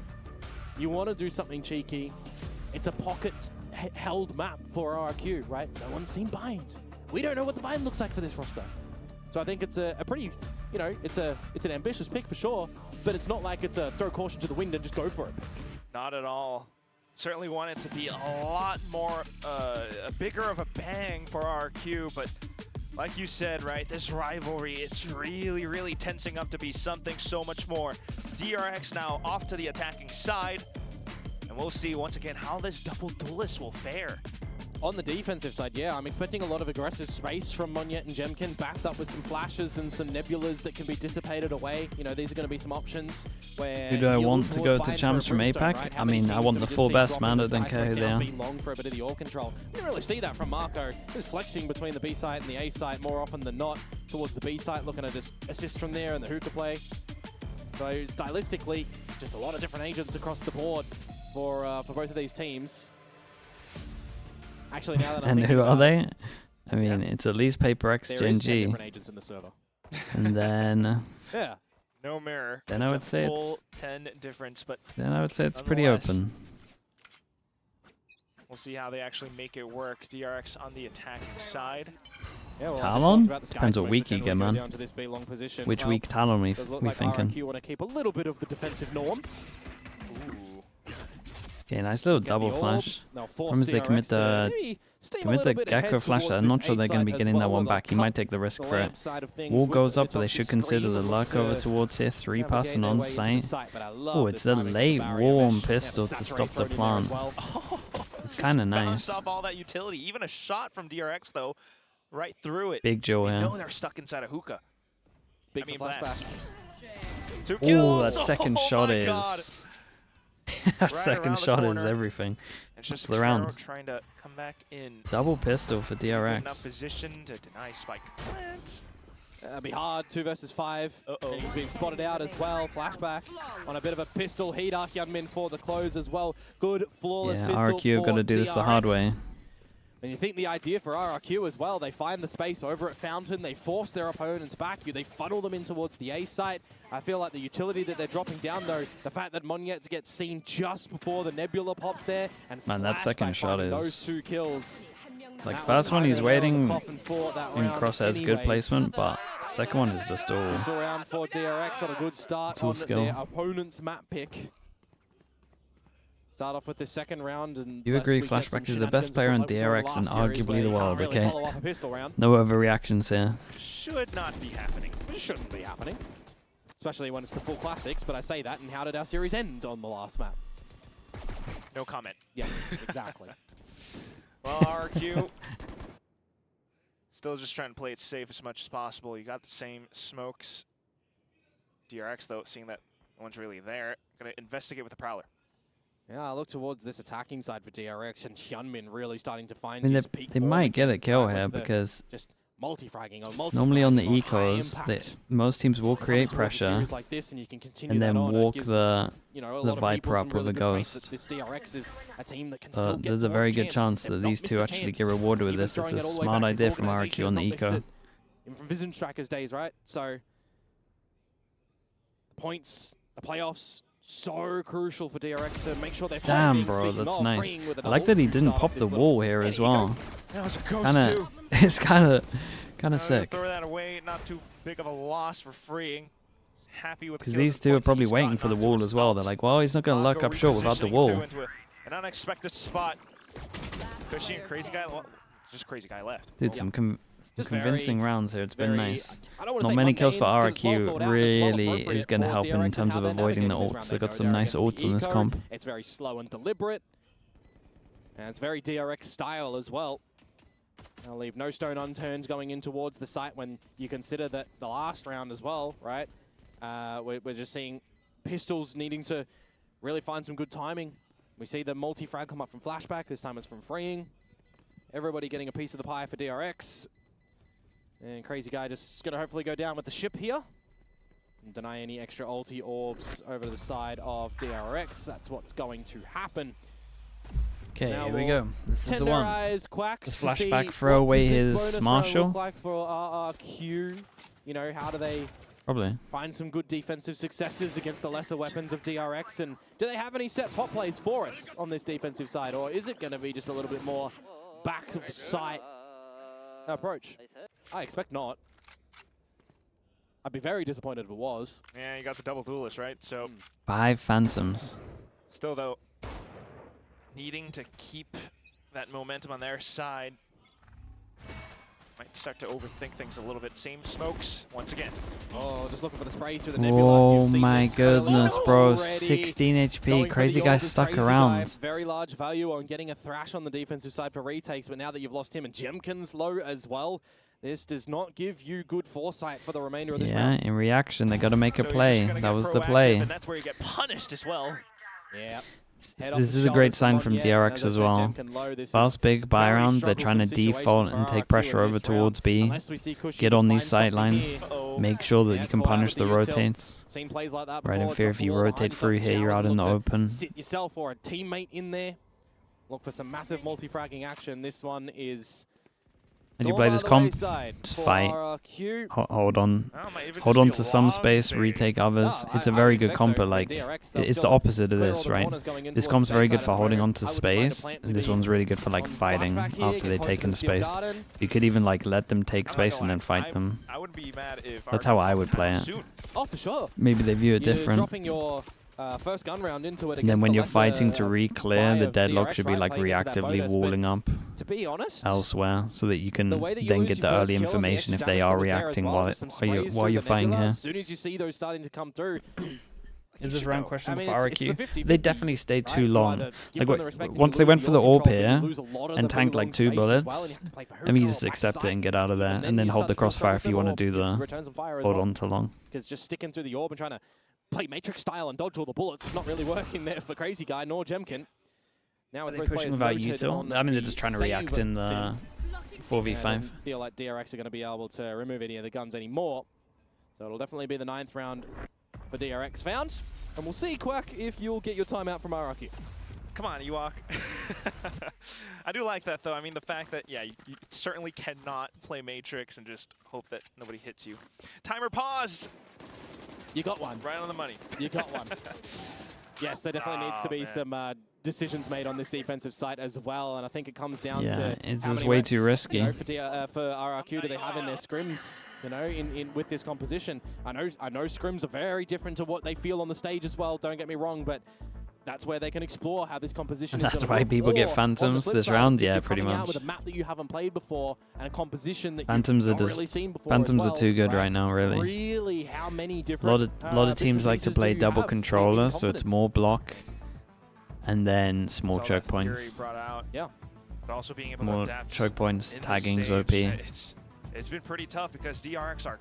you want to do something cheeky. It's a pocket-held map for RRQ, right? No one's seen Bind. We don't know what the Bind looks like for this roster. So I think it's a pretty, you know, it's an ambitious pick for sure, but it's not like it's a throw caution to the wind and just go for it. Not at all. Certainly want it to be a lot more, a bigger of a bang for RRQ, but like you said, right, this rivalry, it's really, really tensing up to be something so much more. DRX now off to the attacking side, and we'll see once again how this double duelist will fare. On the defensive side, yeah, I'm expecting a lot of aggressive space from Monyet and Jemkin, backed up with some flashes and some nebulas that can be dissipated away. You know, these are going to be some options where... Who do I want to go to champs from APAC? Right? I mean, I want the 4 best, man. I don't care who they are. Long for a bit of the all control. We didn't really see that from Marco. He's flexing between the B site and the A site more often than not towards the B site, looking to just assist from there and the hookah play. So stylistically, just a lot of different agents across the board for both of these teams. Actually, now that I'm and who are they? I mean, it's at least Paper X, Gen G. Different agents in the server. And then... yeah. No mirror. Then I would say full 10 difference, but then I would say it's pretty open. We'll see how they actually make it work. DRX on the attacking side. Yeah, well, Talon? Depends what week you get, man. Which week Talon we thinking? RRQ want to keep a little bit of the defensive norm. Okay, nice little double flash. Problem is they commit the Gecko flash. I'm not sure they're going to be getting that one back. He might take the risk for it. Wall goes up, but they should consider the luck over towards here. 3 passing on site. Oh, it's a late warm pistol to stop the plant. It's kind of nice. Stop all that utility. Even a shot from DRX though, right through it. Big Joe here. No, they're stuck inside a hookah. Big flashback. 2 kills. Oh, that second shot is... that second shot is everything. It's just the round. Trying to come back in. Double pistol for DRX. Enough position to deny spike plant. That'd be hard. 2 versus 5. And he's been spotted out as well. Flashback on a bit of a pistol heat. Hyunmin for the close as well. Good flawless pistol. RRQ have got to do this the hard way. And you think the idea for RRQ as well, they find the space over at Fountain, they force their opponents back, they funnel them in towards the A site. I feel like the utility that they're dropping down though, the fact that Monyet gets seen just before the Nebula pops there, and Man, that second shot is... those 2 kills. Like, first one he's waiting in Crosshair's good placement, but second one is just all... Pistol round for DRX on a good start on their opponent's map pick. Start off with the second round, and you agree Flashback is the best player on DRX and arguably the world, okay? No overreactions here. Should not be happening. It shouldn't be happening. Especially when it's the full classics, but I say that, and how did our series end on the last map? No comment. Yeah, exactly. Well, RRQ still just trying to play it safe as much as possible. You got the same smokes. DRX, though, seeing that no one's really there, going to investigate with the Prowler. Yeah, I look towards this attacking side for DRX, and Hyunmin really starting to find I mean, his peak they might get a kill here because just multi-fragging or normally on the ecos, most teams will create pressure like this, and you can and then walk the Viper up with a Ghost. This DRX is a team that can still get there's a very good chance that these two actually get rewarded with this. It's a smart idea from RRQ on the eco. Even from Vision Strikers days, right? So, the points, the playoffs, so crucial for DRX to make sure they're damn, bro, that's nice. I like that he didn't pop the wall here as well. It's kind of sick. Throw that away, not too big of a loss for freeing. Happy with because these two are probably waiting for the wall as well. They're like, well, he's not going to luck up short without the wall. An unexpected spot. Cushy and Crazy Guy, well, just Crazy Guy left. Dude, some convincing rounds here. It's been nice. Not many kills for RRQ. Really is going to help in terms of avoiding the ults. They've got some nice ults in this comp. It's very slow and deliberate. And it's very DRX style as well. I'll leave no stone unturned going in towards the site when you consider that the last round as well, right? We're just seeing pistols needing to really find some good timing. We see the multi-frag come up from Flashback. This time it's from Freeing. Everybody getting a piece of the pie for DRX. And Crazy Guy just going to hopefully go down with the ship here. And deny any extra ulti orbs over to the side of DRX. That's what's going to happen. Okay, so here we go. This is the one. Quack does Flashback throw away his Marshall? Look like for RRQ? You know, how do they probably find some good defensive successes against the lesser weapons of DRX? And do they have any set pop plays for us on this defensive side? Or is it going to be just a little bit more back of sight approach? I expect not. I'd be very disappointed if it was. Yeah, you got the double duelist, right? So 5 Phantoms. Still, though, needing to keep that momentum on their side. Might start to overthink things a little bit. Same smokes once again. Oh, just looking for the spray through the nebula. Oh my goodness, bro. 16 HP. Crazy Guy stuck around. Very large value on getting a thrash on the defensive side for retakes, but now that you've lost him and Jemkin's low as well, this does not give you good foresight for the remainder of this round. Yeah, in reaction, they got to make a play. That was the play. And that's where you get punished as well. Yeah. This is a great sign from DRX as well. Fast big buy round, they're trying to default and take pressure over towards B. Get on these sidelines, make sure that you can punish the rotates. Right, in fear if you rotate through here, you're out in the open. Sit yourself or a teammate in there. Look for some massive multi-fragging action. This one is... And you play this comp, just fight, hold on to some space, retake others. It's a very good comp, but like, it's the opposite of this, right? This comp's very good for holding on to space, and this one's really good for like fighting after they take in space. You could even like let them take space and then fight them. That's how I would play it. Oh, for sure. Maybe they view it different. First gun round into it, and then when you're fighting to re-clear, the deadlock should be like reactively walling up elsewhere, so that you can then get the early information if they are reacting while you're fighting here. As soon as you see those starting to come through, is this round questionable for RRQ? They definitely stayed too long. Like once they went for the AWP here and tanked like 2 bullets, I mean, you just accept it and get out of there, and then hold the crossfire if you want to do the hold on too long. Because just sticking through the orb and trying to play Matrix style and dodge all the bullets. It's not really working there for Crazy Guy nor Jemkin. Now with pushing without util. I mean, they're just trying to react in the 4v5. I feel like DRX are going to be able to remove any of the guns anymore. So it'll definitely be the 9th round for DRX found. And we'll see, Quack, if you'll get your time out from RRQ. Come on, Ewok. I do like that, though. I mean, the fact that, yeah, you certainly cannot play Matrix and just hope that nobody hits you. Timer pause! You got one. Right on the money. You got one. Yes, there definitely needs to be some decisions made on this defensive site as well, and I think it comes down to it's how just many way reps, too risky. you know, for RRQ do they have in their scrims, you know, with this composition. I know scrims are very different to what they feel on the stage as well, don't get me wrong, but that's where they can explore how this composition is. That's why people get Phantoms this round, yeah, pretty much. Out with a map that you haven't played before and a composition that Phantoms you've are not really seen before. Phantoms as well, are too good right now, really. Really, how many different A lot of teams like to play double controller, so it's more block and then small choke points. Yeah. But also being able more to adapt choke points, tagging's OP. It's been pretty tough because DRX are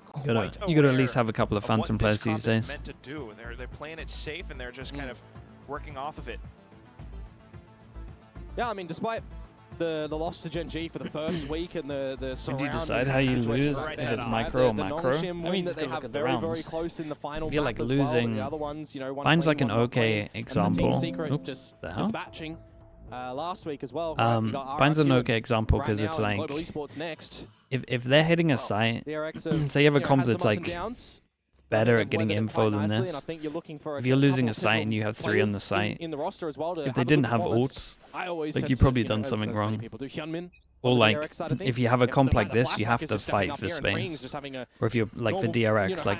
you gotta at least have a couple of Phantom players these days. Meant to do. They're playing it safe and they're just kind of working off of it. Yeah, I mean, despite the loss to Gen G for the first week and the Did you decide how you lose, if it's micro or macro? I mean, just go look at the rounds. Very close in the final if you're like map losing, the other ones, you know, mine's like an okay example. Oops, just dispatching last week as well. Mine's an okay example because it's like if they're hitting a site, say you have a comp that's like better at getting info than this. If you're losing a site and you have 3 on the site, if they didn't have ults, like you've probably done something wrong. Or like, if you have a comp like this, you have to fight for space. Or if you're like for DRX, like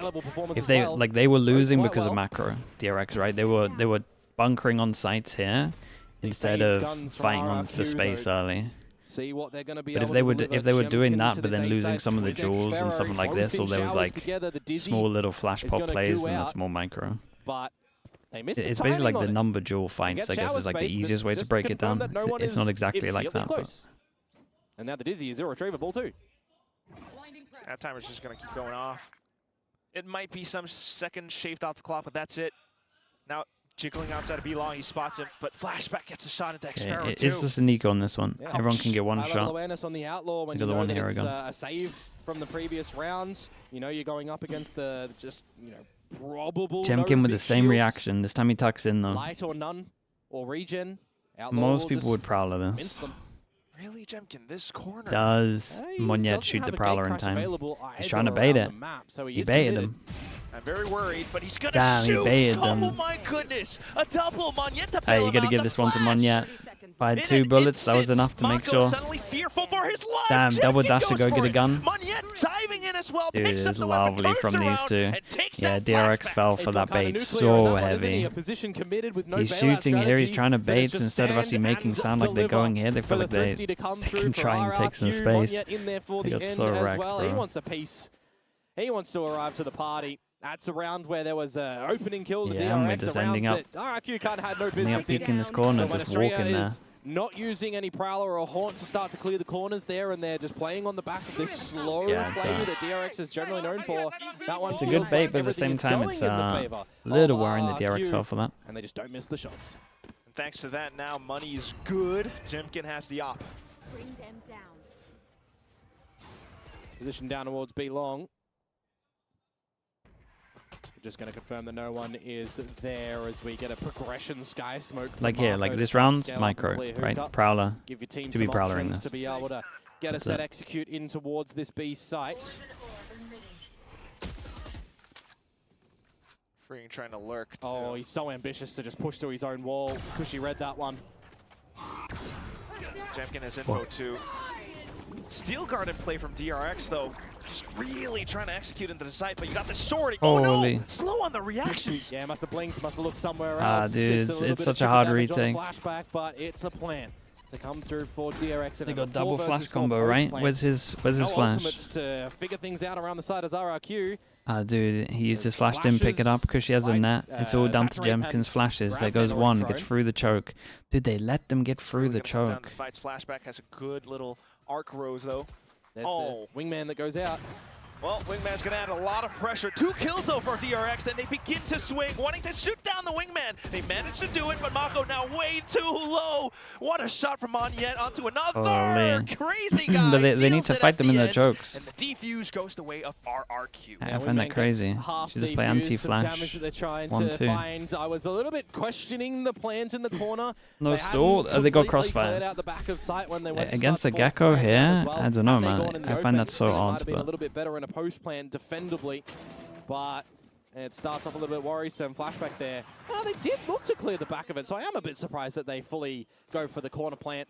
if they were losing because of macro DRX, right? They were bunkering on sites here instead of fighting for space early. See what they're going to be but if they were doing that, but then losing some of the jewels and something like this, or there was like small little flash pop plays, then that's more micro. But it's basically like the number jewel fights, I guess, is like the easiest way to break it down. It's not exactly like that. But. And now the Dizzy is irretrievable too. That timer's just going to keep going off. It might be some second shaved off the clock, but that's it. Now jiggling outside of B-Long, he spots him, but Flashback gets a shot into Xferro too. It's just a Nico on this one. Yeah. Everyone can get one shot. Awareness on the Outlaw when you know that it's a save from the previous rounds. You know you're going up against the probable. Jemkin with the same reaction. This time he tucks in though. Light or none or regen. Most people would Prowler this. Really, Jemkin, this corner. Does Monyet shoot the Prowler in time? He's trying to bait it. He baited him. I'm very worried, but he's gonna shoot. He baited them. Oh my goodness! A double Monyet to Hey, you gotta give this one to Monyet. Fired 2 bullets, that was enough to make sure. Damn, double dash to go get a gun. Dude, it's lovely from these two. Yeah, DRX fell for that bait so heavy. He's shooting here, he's trying to bait instead of actually making sound like they're going here. They feel like they can try and take some space. They got so wrecked, bro. He wants a piece. He wants to arrive to the party. That's a round where there was an opening kill to DRX. And we're just ending up RRQ can't had no business in this corner, just walking there. Not using any Prowler or Haunt to start to clear the corners there, and they're just playing on the back of this slow play that DRX is generally known for. That one it's a good bait, but at the same time, it's a little worrying that DRX fell for that. And they just don't miss the shots. And thanks to that, now money is good. Jemkin has the op. Bring them down. Position down towards B-Long. Just going to confirm that no one is there as we get a progression sky smoke. Like here, like this round, micro, right? Prowler. Give your team to be prowlering this. To be able to get a set execute in towards this B site. Freeing trying to lurk. Too. Oh, he's so ambitious to just push to his own wall. Cushy read that one. Jemkin has info too. Steel guard in play from DRX though. Just really trying to execute into the site, but you got the shorty. Oh no! Slow on the reactions. Yeah, must have blinked, must have looked somewhere else. Dude, it's such a hard retake. Flashback, but it's a plan to come through for DRX. They got double flash combo, right? Where's his flash? To figure things out around the side as RRQ. Dude, he used his flash, didn't pick it up because she has a net. It's all down to Jemkin's flashes. There goes one, gets through the choke. Dude, they let them get through the choke. Flashback has a good little arc rose though. There's the wingman that goes out. Well, wingman's gonna add a lot of pressure. 2 kills though for DRX, and they begin to swing, wanting to shoot down on the wingman. They managed to do it, but Mako now way too low. What a shot from Monyet onto another crazy guy. But they need to fight them in their chokes. And the defuse goes the way of RRQ. I find that crazy. Should just play anti-flash. 1-2. I was a little bit questioning the plans in the corner. No stall. They got crossfires. Against the Gecko here, I don't know, man. I find that so odd. But a little bit better in a post plan defendably, but it starts off a little bit worrisome. Flashback there. Oh, they did look to clear the back of it, so I am a bit surprised that they fully go for the corner plant.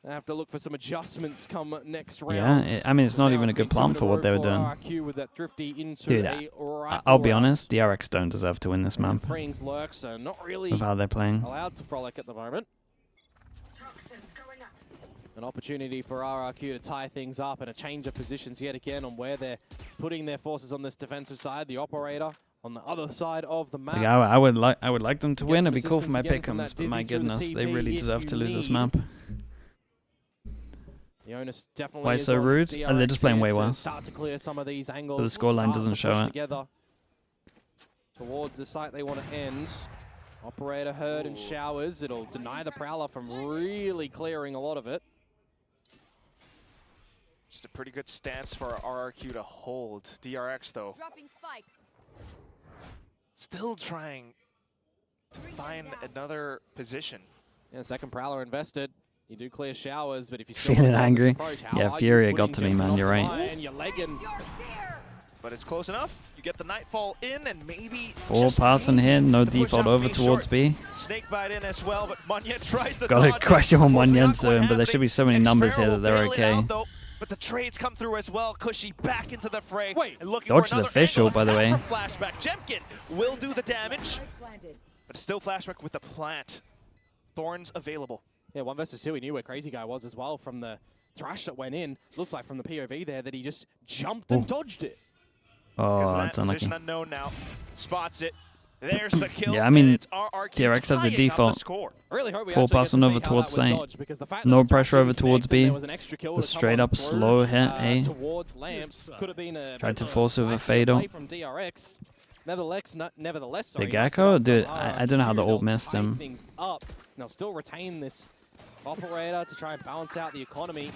They have to look for some adjustments come next round. Yeah, I mean, it's not even a good plan for what they were doing. With that into dude, I'll be honest, DRX don't deserve to win this map. Freeing's lurk, so not really of how they're playing. Allowed to frolic at the moment. An opportunity for RRQ to tie things up and a change of positions yet again on where they're putting their forces on this defensive side. The operator on the other side of the map. Yeah, I would like them to win. It'd be cool for my pick'ems, but my goodness, they really deserve to lose this map. The onus definitely Why so rude? They're just playing way well. Start to clear some of these angles. But the scoreline doesn't show it. Together towards the site they want to end. Operator heard and showers. It'll deny the Prowler from really clearing a lot of it. Just a pretty good stance for RRQ to hold. DRX though. Dropping spike. Still trying to find another position. Yeah, second Prowler invested. You do clear showers, but if you still feeling angry, yeah, Furia got to me, man. You're right. And you're legging. But it's close enough. You get the Nightfall in, and maybe 4 passing here, no default over towards B. Snakebite in as well, but Monyet tries to got a question on Monyet's doing, but there should be so many numbers here that they're okay. But the trades come through as well. Cushy back into the fray. Dodge the official, by the way. Flashback. Jemkin will do the damage, but still flashback with the plant. Thorns available. Yeah, 1 versus 2. We knew where Crazy Guy was as well from the thrash that went in. Looked like from the POV there that he just jumped and dodged it. Oh, that's unlucky. Position unknown now. Spots it. There's the kill. Yeah, I mean, DRX have the default. Really hope we 4 passing over towards site. No pressure over towards B. The straight up slow hit A. Towards Lamps. Could have been a tried to force over Fado. From DRX. Nevertheless, the Gecko? Dude, I don't know how the ult missed him. Things up. They'll still retain this operator to try and balance out the economy.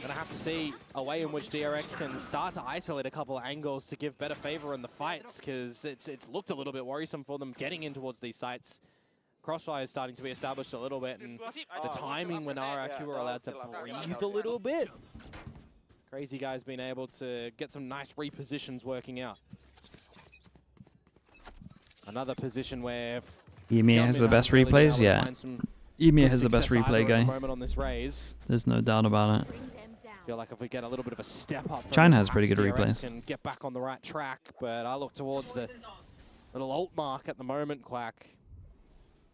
Gonna have to see a way in which DRX can start to isolate a couple of angles to give better favor in the fights, because it's looked a little bit worrisome for them getting in towards these sites. Crossfire is starting to be established a little bit, and the timing when RRQ are allowed to breathe a little bit. Crazy Guy's been able to get some nice repositions working out. Another position where Emir has the best replays, yeah. Emir has the best replay guy. There's no doubt about it. Feel like if we get a little bit of a step up, China has pretty good replays. And get back on the right track, but I look towards the little alt mark at the moment. Quack,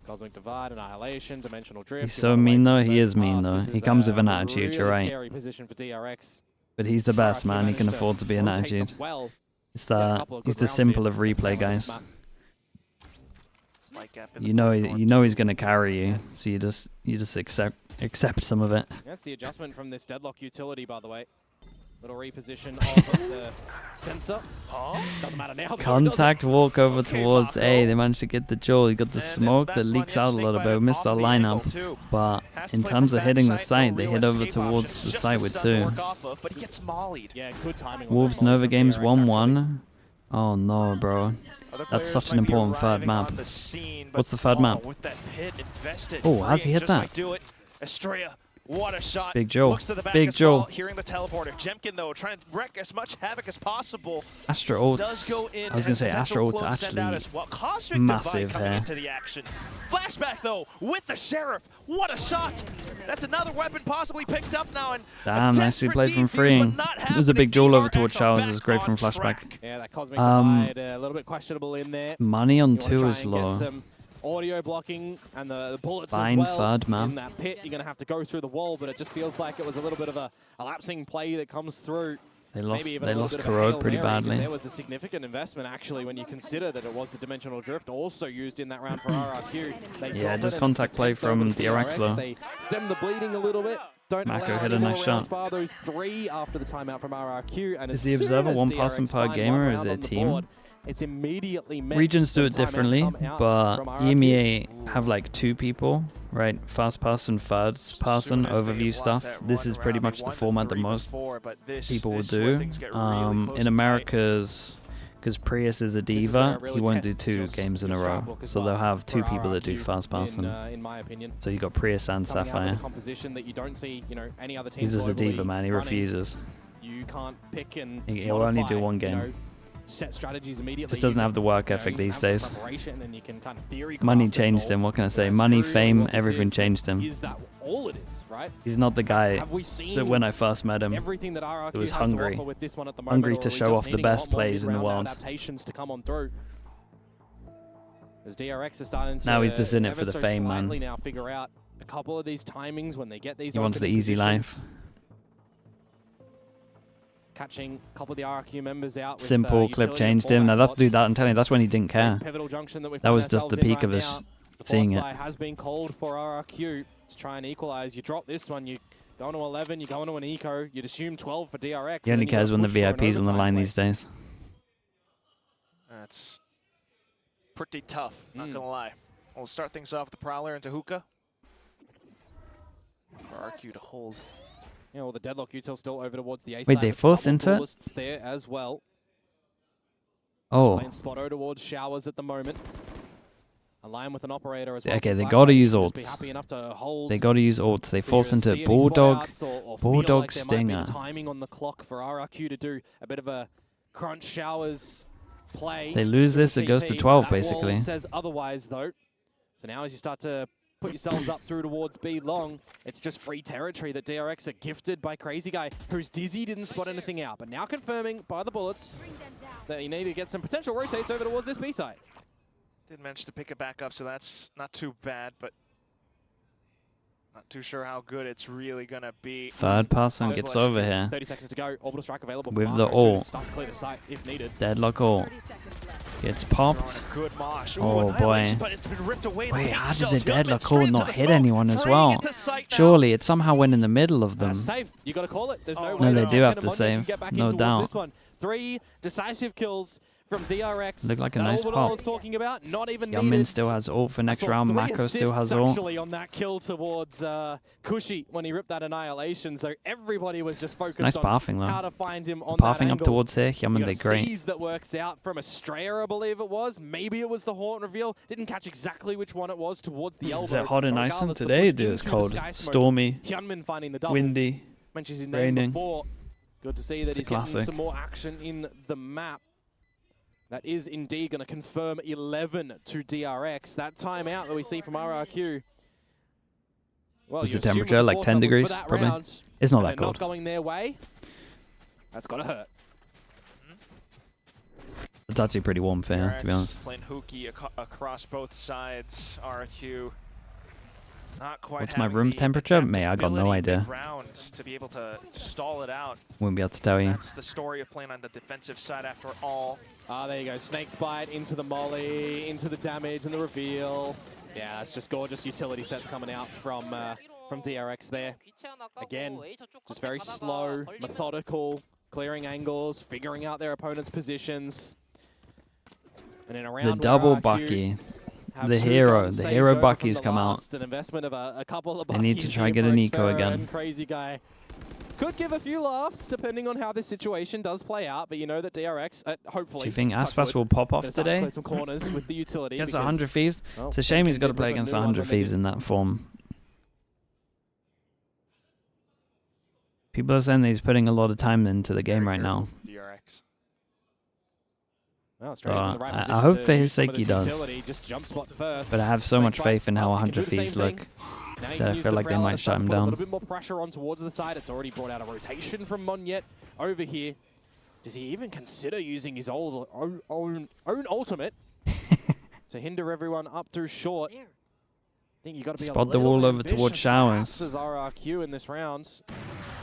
Cosmic Divide, Annihilation, Dimensional Drift. He's so mean though. He is mean though. He comes with an attitude. You're right. Scary position for DRX. But he's the best, man. He can afford to be an attitude. He's the simple of replay guys. You know he's gonna carry you, so you just accept some of it. That's the adjustment from this deadlock utility, by the way. Little reposition of the sensor. Doesn't matter now. Contact walk over towards A. They managed to get the Joel. You got the smoke that leaks out a little bit. We missed our lineup, but in terms of hitting the site, they hit over towards the site with 2. Wolves Nova games 1-1. Oh no, bro. That's such an important third map. What's the third map? Oh, how's he hit that? What a shot. Big Joe. Big Joe. Hearing the teleporter. Jemkin, though, trying to wreck as much havoc as possible. Astra ults. I was going to say Astra ults actually massive here. Flashback, though, with the Sheriff. What a shot. That's another weapon possibly picked up now. And damn, nicely played from Freeing. It was a big Joel over towards Showers. It's great from Flashback. Yeah, that Cosmic Divide, a little bit questionable in there. Money on 2 is low. Audio blocking and the bullets fine as well. Third map. In that pit, you're going to have to go through the wall, but it just feels like it was a little bit of a lapsing play that comes through. They lost Corrode pretty badly. There was a significant investment, actually, when you consider that it was the Dimensional Drift also used in that round for RRQ. Yeah, just contact play from DRX, though. They stem the bleeding a little bit. Don't Mako hit a nice shot. Bar those 3 after the timeout from RRQ. And is the Observer 1 person per gamer, or is it a team? it's immediately meant Regions do it timeouts differently, come out but from RRQ. EMEA have like 2 people, right? First person, third person overview stuff. This is pretty much the format that most people will do. In America's, because Prius is a diva, he won't do 2 games in a row. So they'll have 2 people that do first person. In my opinion. So you got Prius and Sapphire. Composition that you don't see, any other teams. He's just a diva, man. He refuses. You can't pick and He'll only do 1 game. Set strategies immediately. Just doesn't have the work ethic these days. And you can kind of Money changed him. What can I say? Money, fame, everything changed him. Is that all it is, right? He's not the guy that when I first met him, that was hungry. Hungry to show off the best plays in the world. Adaptations to come on through. As DRX is starting to now he's just in it for the fame, man. Now figure out a couple of these timings when they get these. He wants the easy life. Catching a couple of the RRQ members out. Simple clip changed him. Now that's do that. I'm telling you, that's when he didn't care. That was just the peak of us seeing it. Has been called for RRQ to try and equalize. You drop this one, you go into 11, you go into an eco. You'd assume 12 for DRX. He only cares when the VIP's on the line these days. That's pretty tough. Not gonna lie. We'll start things off with the Prowler into Hookah. For RRQ to hold. Well, the Deadlock util still over towards the A side. Wait, they forced into it? There as well. Oh. Playing Spotto towards Showers at the moment. Align with an operator as well. Okay, they gotta use ults. They gotta use ults. They force into Bulldog. Bulldog Stinger. Timing on the clock for RRQ to do a bit of a crunch Showers play. They lose this, it goes to 12 basically. Says otherwise though. So now as you start to put yourselves up through towards B long, it's just free territory that DRX are gifted by Crazy Guy, who's dizzy, didn't spot anything out, but now confirming by the bullets that you need to get some potential rotates over towards this B side. Did manage to pick it back up, so that's not too bad, but not too sure how good it's really gonna be. Third person gets over here. 30 seconds to go. Orbital strike available with the ult. Starts to clear the site if needed. Deadlock ult. Gets popped. Oh boy. Wait, how did the Deadlock ult not hit anyone as well? Surely it somehow went in the middle of them. You gotta call it. There's no way. No, they do have to save. No doubt. 3 decisive kills from DRX. Looked like a nice pop. Not even Youngmin still has ult for next round. Mako still has ult. Actually on that kill towards Cushy when he ripped that annihilation. So everybody was just focused nice on how to find him on pathing up towards here. Youngmin did great. That works out from Estrella, I believe it was. Maybe it was the Haunt reveal. Didn't catch exactly which one it was towards the elbow. Is it hot in Iceland today? Dude, it's cold. Stormy. Finding the double. Windy. Mentions his name before. Good to see that he's getting some more action in the map. That is indeed going to confirm 11 to DRX. That timeout that we see from RRQ. Well, was the temperature like 10 degrees? Probably. It's not that cold. Not going their way. That's got to hurt. It's actually pretty warm for here, to be honest. Playing Hookie across both sides. RRQ. Not quite. What's my room temperature? May I got no idea. To be able to stall it out. Wouldn't be able to tell you. That's the story of playing on the defensive side after all. Ah, there you go. Snake's bite into the molly, into the damage and the reveal. Yeah, that's just gorgeous utility sets coming out from DRX there. Again, just very slow, methodical, clearing angles, figuring out their opponent's positions. And in a round the double Bucky. The hero Bucky's come out. An investment of a couple of they need to try and get an eco again. Crazy Guy could give a few laughs depending on how this situation does play out, but you know that DRX, hopefully. Do you think Aspas will pop off today? Play some corners with the utility against 100 Thieves? It's a shame he's got to play against 100 Thieves in that form. People are saying that he's putting a lot of time into the game right now. I hope for his sake he does. But I have so much faith in how 100 Thieves look that I feel like they might shut him down. A little bit more pressure on towards the side. It's already brought out a rotation from Monyet over here. Does he even consider using his own ultimate to hinder everyone up through short? I think you got to be spot the wall over towards Showers. RRQ in this round.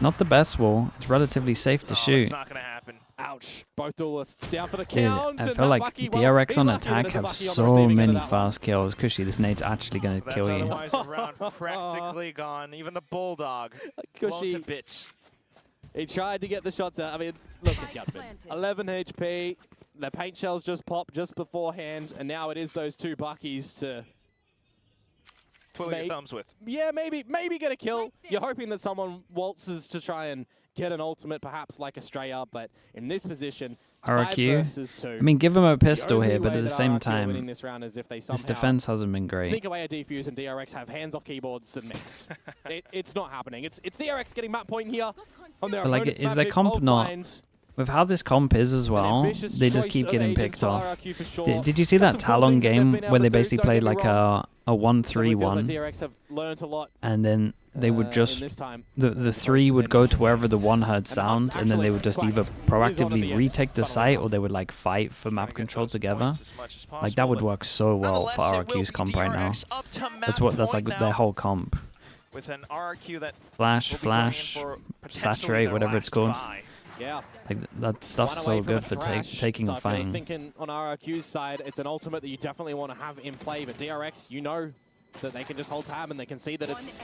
Not the best wall. It's relatively safe to shoot. It's not going to happen. Ouch. Both duelists down for the count. I feel like DRX on attack have so many fast kills. Cushy, this nade's actually going to kill you. Otherwise the round practically gone. Even the Bulldog blown to bits. He tried to get the shots out. I mean, look at Yutman. 11 HP. the paint shells just popped just beforehand, and now it is those two buckies to twiddle your thumbs with. Yeah, maybe get a kill. You're hoping that someone waltzes to try and get an ultimate, perhaps like Australia, but in this position, it's RRQ. 5 versus 2. I mean, give him a pistol here, but at the same time, this round is if they his defense hasn't been great. Sneak away a defuse and DRX have hands off keyboards and mix. It's not happening. It's DRX getting map point here on their But like, is their comp not... With how this comp is as well, they just keep getting picked off. Did you see that Talon game where they basically played like a 1-3-1, and then they would just the 3 would go to wherever the 1 heard sound, and then they would just either proactively retake the site or they would like fight for map control together. Like that would work so well for RRQ's comp right now. That's like their whole comp. With an RRQ that flash, saturate, whatever it's called. Yeah, like that stuff's so good for taking and fighting. Thinking on RRQ's side, it's an ultimate that you definitely want to have in play, but DRX, you know that they can just hold tab and they can see that it's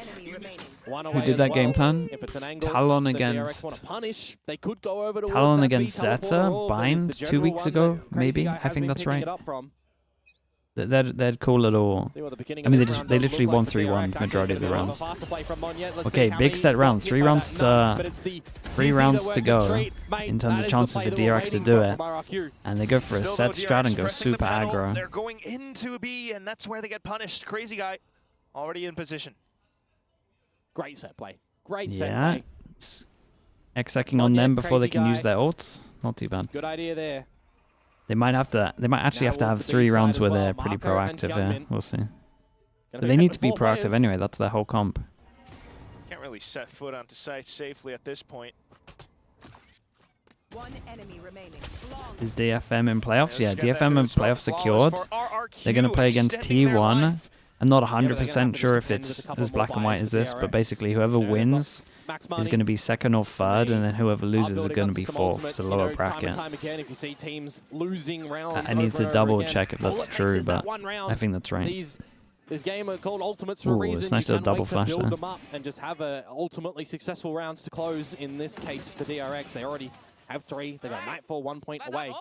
one away. Who did that game plan? If it's an angle, Talon against DRX want to punish, they could go over towards Talon against Zeta, Bind 2 weeks ago, maybe. I think that's right. They're cool at all. I mean, they literally won 3-1 majority of the rounds. Okay, big set round. 3 rounds to go in terms of chances for DRX to do it. And they go for a set strat and go super aggro. They're going into B, and that's where they get punished. Crazy guy already in position. Great set play. Great set play. Execing on them before they can use their ults. Not too bad. Good idea there. They might actually have to have 3 rounds where they're pretty proactive here. We'll see. But they need to be proactive anyway. That's their whole comp. Can't really set foot onto site safely at this point. One enemy remaining. Is DFM in playoffs? Yeah, DFM in playoffs secured. They're going to play against T1. I'm not 100% sure if it's as black and white as this, but basically whoever wins is going to be 2nd or 3rd, and then whoever loses is going to be 4th, so lower bracket. I need to double check if that's true, but I think that's right. This game are called ultimates for a reason. It's nice to double flash there. Build them up and just have ultimately successful rounds to close. In this case for DRX, they already have 3. They got Nightfall 1 point away.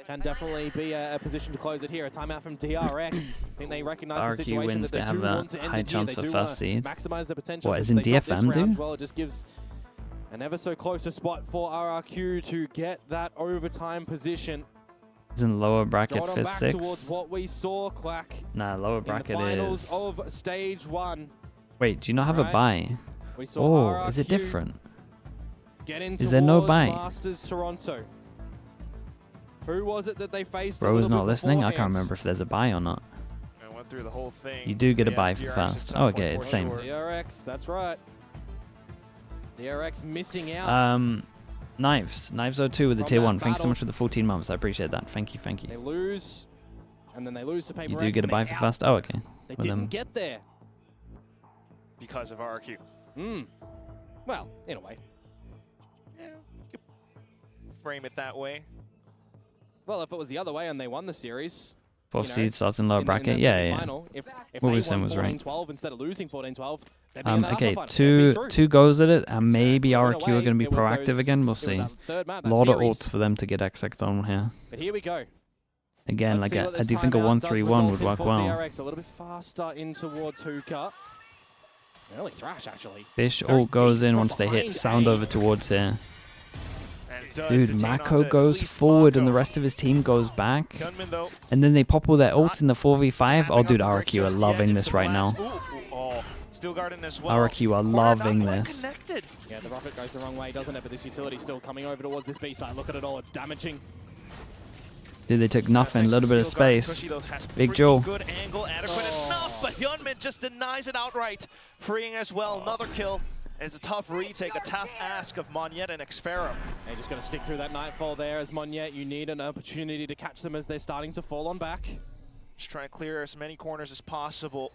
Can definitely be a position to close it here. A timeout from DRX. I think they recognize the situation that they do want to end high it chance here. They for do first seed. Maximize the potential. What, is in DFM, dude? Well, it just gives an ever so closer spot for RRQ to get that overtime position. Isn't lower bracket fifth, 6? Towards what we saw, Quack. Nah, lower bracket in the finals is. Of stage 1. Wait, do you not have a bye? Oh, is it different? Is there no bye? Masters Toronto. Who was it that they faced? Bro is not listening. I can't remember if there's a bye or not. I went through the whole thing. You do get a bye for fast. Oh, okay, it's same. DRX, that's right. DRX missing out. Knives 02 with the tier 1. Thanks so much for the 14 months. I appreciate that. Thank you. They lose, and then they lose to Paper. You do get a bye for fast. Oh, okay. They didn't get there because of RRQ. Well, in a way. Yeah, you could frame it that way. Well, if it was the other way and they won the series, 4th seed starts in lower bracket. Yeah. If what we saying was right. 14-12 instead of losing 14-12. Okay, two goes at it, and maybe RRQ are going to be proactive again. We'll see. A lot of ults for them to get XX on here. But here we go. Again, like I do think a 1-3-1 would work well. DRX a little bit faster in towards Hookah. Early Thrash, actually. Fish ult goes in once they hit sound over towards here. Dude, Mako goes forward and the rest of his team goes back. And then they pop all their ults in the 4v5. Oh, dude, RRQ are loving this right now. RRQ are loving this. Yeah, the rocket goes the wrong way, doesn't it? But this utility still coming over towards this B side. Look at it all, it's damaging. Dude, they took nothing, a little bit of space. Big Joel. Good angle, adequate enough, but Hyunmin just denies it outright. Freeing as well, another kill. And it's a tough retake, a tough ask of Monyet and Xpero. They're just going to stick through that Nightfall there as Monyet. You need an opportunity to catch them as they're starting to fall on back. Just trying to clear as many corners as possible.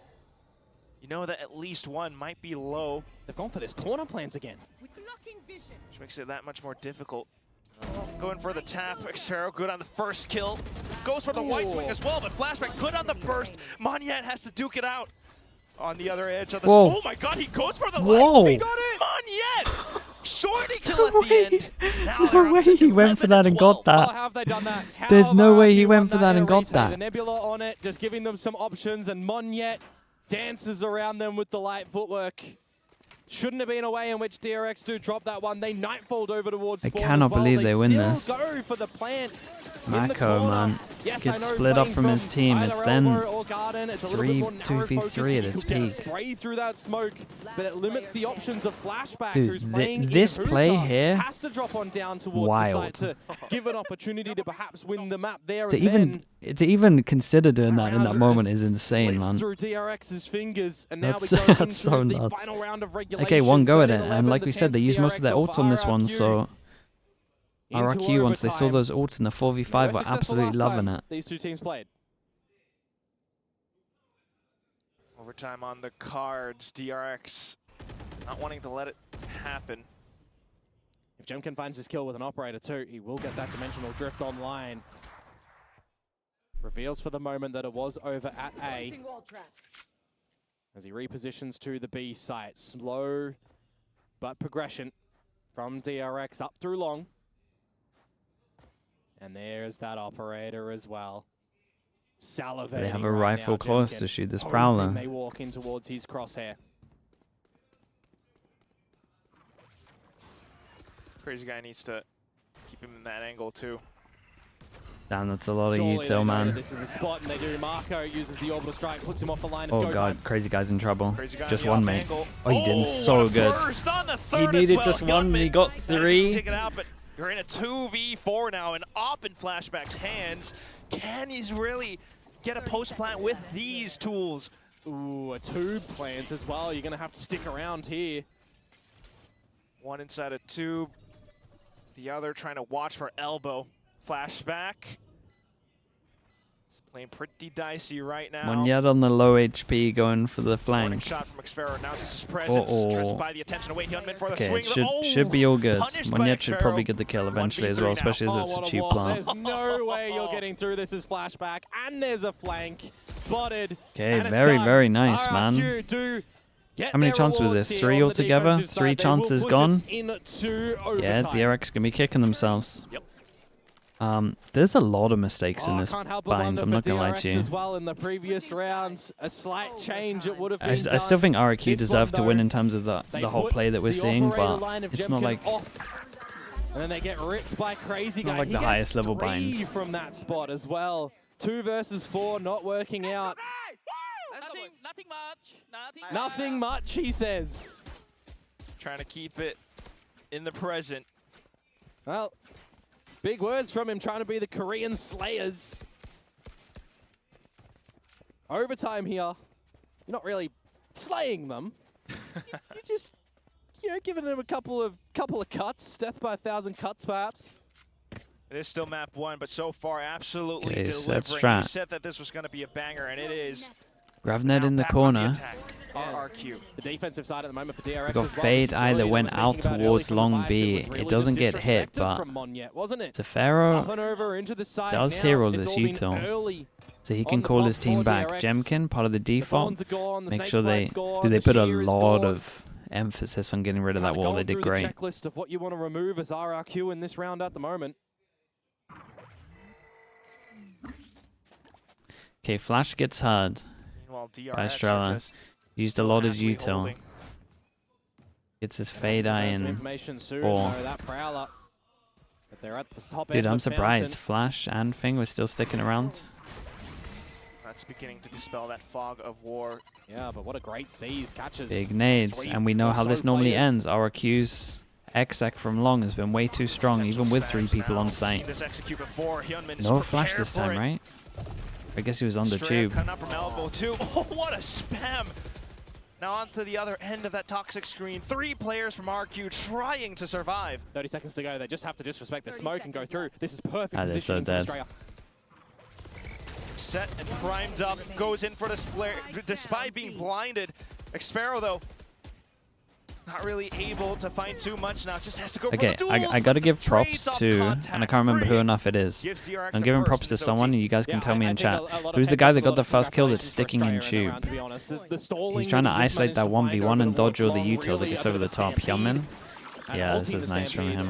You know that at least one might be low. They've gone for this corner plans again. Which makes it that much more difficult. Going for the tap, Xpero good on the first kill. Goes for the white swing as well, but Flashback good on the burst. Monyet has to duke it out. On the other edge of the... Oh my god, he goes for the light. He got it! Monyet! Shorty to kill at the end. Now No way he went for that and got that. Oh, how have they done that? How There's have no way RRQ he went won for that and got retake? The that. Nebula on it, just giving them some options, and Monyet dances around them with the light footwork. Shouldn't have been a way in which DRX do drop that one. They nightfalled over towards I spawn cannot as well. believe they win still this. Go for the plant. Mako, man, Yes, I gets know, split up playing from his team. It's either then elbow or garden. It's a little bit more 2v3 at narrow its focus. He could get peak. spray through that smoke, but it limits the options of Flashback, Dude, who's playing this in play hookah, here, has to drop on down towards wild. the site to give an opportunity to perhaps win the map there To and even consider doing that in that round moment just is insane, slips man. through DRX's fingers, and now That's- we go that's into so the nuts. final round of regulation. Okay, one go at it, 13-11, and like the we said, they chance used most of their DRX ults on this one, so into RRQ, once they saw overtime. those ults in the 4v5, They were successful absolutely last loving time it. These two teams played. Overtime on the cards. DRX not wanting to let it happen. If Jemkin finds his kill with an operator too, he will get that dimensional drift online. Reveals for the moment that it was over at A. As he repositions to the B site. Slow, but progression from DRX up through long. And there's that operator as well. Salivating. They have a right rifle now, close Jemkin, to shoot this hoping Prowler. They walk in towards his crosshair. Crazy guy needs to keep him in that angle too. Damn, that's a lot of Surely they util, know man. that this is the spot, and they do. Marco uses the orbital strike, puts him off the line. It's Oh go god, time. crazy guy's in trouble. Crazy guy Just on the one, off mate. angle. Oh, he did so what a good. burst on the He third needed as well. just one, and he Hyunmin got managed to 3. take it out, but you're in a 2v4 now, and op in Flashback's hands. Can he really get a post plant with these tools? Ooh, a tube plant as well. You're going to have to stick around here. One inside a tube. The other trying to watch for elbow. Flashback. It's playing pretty dicey right now. Monyet on the low HP going for the Warning flank. shot from Xfero announces his presence. Tries to buy the attention away. Hyunmin for the Okay, swing. it should be all good. Punished by Monyet should probably Xfero. get the kill eventually as 1v3 well, now. especially as it's a what cheap wall. plant. There's no way you're getting through. This is Flashback, and there's a flank. Spotted. Okay, and it's very, done. very nice, RRQ man. do get How many their chances were rewards this? here 3 on the altogether? defensive 3 side. They will chances push gone? us into Yeah, overtime. DRX gonna be kicking themselves. Yep. There's a lot of mistakes in this can't help but bind, wonder I'm for not gonna lie DRX to you. as well in the previous rounds. A slight change it would have been I still think RRQ This deserve one, to win though, in terms of the They whole put play that we're the seeing, operator but line of it's not Jemkin like off, and then they get ripped by Crazy Guy. not like He the gets highest level 3 bind. from that spot as well. 2 versus 4 not working out. Nothing much, he says. Trying to keep it in the present. Well, big words from him, trying to be the Korean Slayers. Overtime here. You're not really slaying them. You're just, giving them a couple of cuts, death by 1,000 cuts, perhaps. It is still map 1, but so far absolutely Okay, so that's delivering. You strat. said that this was going to be a banger, and it is. Gravnet Now in the back on corner. attack. RRQ. The defensive side at the moment for DRX. We got as well. Fade This Eye that facility went was out speaking about early towards from the long Vice, B. was really It doesn't get hit, disrespected but from Monyet, wasn't it? Zafiro Up and over into the side does now. hero It's this all been util, early. so he on can the call block his team for back. DRX. Jemkin, part of the The default, Thorns are gone, the make Snake sure they Flight's gone, do. They the put a Shear is lot gone. of emphasis on getting rid of that Kinda wall. going They did through the great. checklist of what you want to remove as RRQ in this round at the moment. Okay, Flash gets hard. Meanwhile, By DRX Estrella. are just Used a lot of happily util. holding. Gets his Fade Eye Some in. information soon, Or- though, that Prowler. But they're at the top Dude, end I'm of surprised. Fountain. Flash and Thing were still sticking around. That's beginning to dispel that fog of war. Yeah, but what a great seize catches. Big nades, Sweet. and we know how Also this normally players. ends. RRQ's exec from long has been way too strong, even with 3 people on Seen site. this execute before. Hyunmin is No flash prepared this for time, it. right? I guess he was on the Straight up tube. cutting up from elbow too. Oh, what a spam! Now on to the other end of that toxic screen. 3 players from RQ trying to survive. 30 seconds to go. They just have to disrespect the smoke and go through. This is perfect Ah, they're so positioning for dead. Australia. Set and primed up, goes in for the split despite being blinded. Xfero though, not really able to find too much now. Just has to go for Okay, the duels. I gotta give props Trades off to, contact, and I can't remember who free. enough it is. Gives DRX I'm the giving first props in to his own someone, team. and you guys can tell me I in think chat. a lot of Who's the heads guy up, that a got lot the of first kill that's congratulations for sticking in Australia tube? the round, to be honest. The stalling He's trying to that he just isolate that managed to find 1v1 and over dodge all the towards util that really gets over the the top. stampede. Hyunmin Yeah, this is nice from him.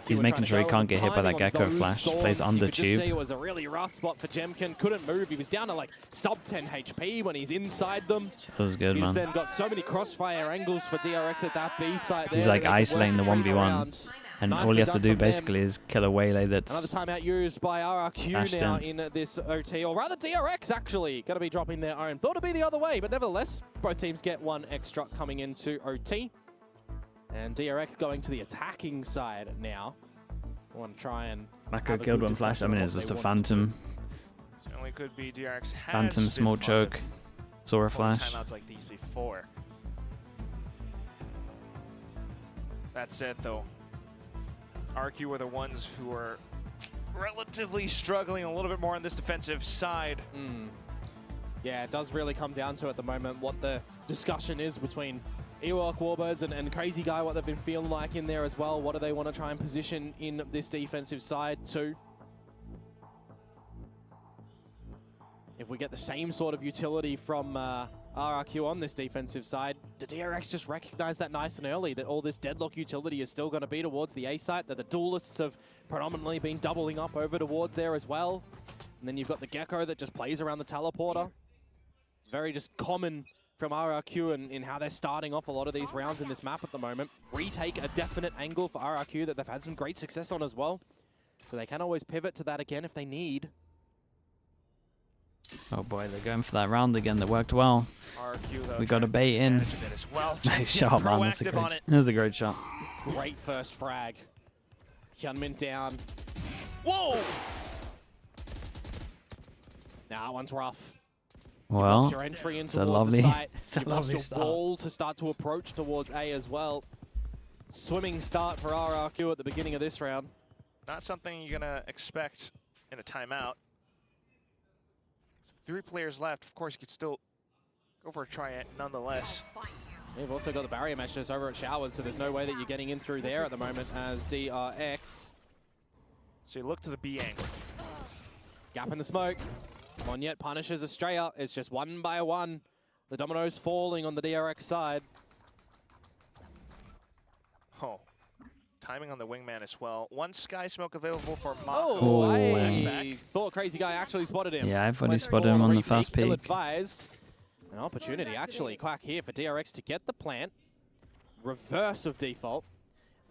He's making sure he can't get hit by that Gecko flash. Plays under tube. It was a really rough spot for Jemkin. Couldn't move. He was down to like sub 10 HP when he's inside them. That was good, He's man. then got so many crossfire angles for DRX at that B site. He's like isolating the 1v1. And all he has to do basically is kill a Waylay that's another timeout used by RRQ now in this OT, or rather DRX actually going to be dropping their own. Thought it'd be the other way, but nevertheless, both teams get one extra coming into OT. And DRX going to the attacking side now. I want to try and... Mako killed one flash. I mean, it's just a phantom. Certainly could be DRX has Phantom small choke. Saw a flash. Timeouts like these before. That said, though, RRQ were the ones who are relatively struggling a little bit more on this defensive side. Yeah, it does really come down to at the moment what the discussion is between Ewok Warbirds and Crazy Guy, what they've been feeling like in there as well. What do they want to try and position in this defensive side too? If we get the same sort of utility from RRQ on this defensive side, did DRX just recognize that nice and early, that all this deadlock utility is still going to be towards the A site, that the duelists have predominantly been doubling up over towards there as well? And then you've got the Gecko that just plays around the teleporter. Very just common from RRQ in how they're starting off a lot of these rounds in this map at the moment. Retake a definite angle for RRQ that they've had some great success on as well. So they can always pivot to that again if they need. Oh boy, they're going for that round again. That worked well. RRQ, though, We got a bait in. Well. Nice shot, man. That was a great shot. Great first frag. Hyunmin down. Whoa! Nah, that one's rough. Well, your entry in it's a lovely, it's a lovely your start. wall to start to approach towards A as well. Swimming start for RRQ at the beginning of this round. Not something you're gonna expect in a timeout. 3 players left. Of course, you could still go for a try nonetheless. They've also got the barrier mesh just over at Showers, so there's no way that you're getting in through there at the moment as DRX. So you look to the B angle. Gap in the smoke. Monyet punishes Estrella. It's just one by one. The dominoes falling on the DRX side. Oh, timing on the wingman as well. One sky smoke available for Mako. Mako. I thought Crazy Guy actually spotted him. Yeah, I thought he spotted him on the first peek. Advised. An opportunity actually quack here for DRX to get the plant. Reverse of default.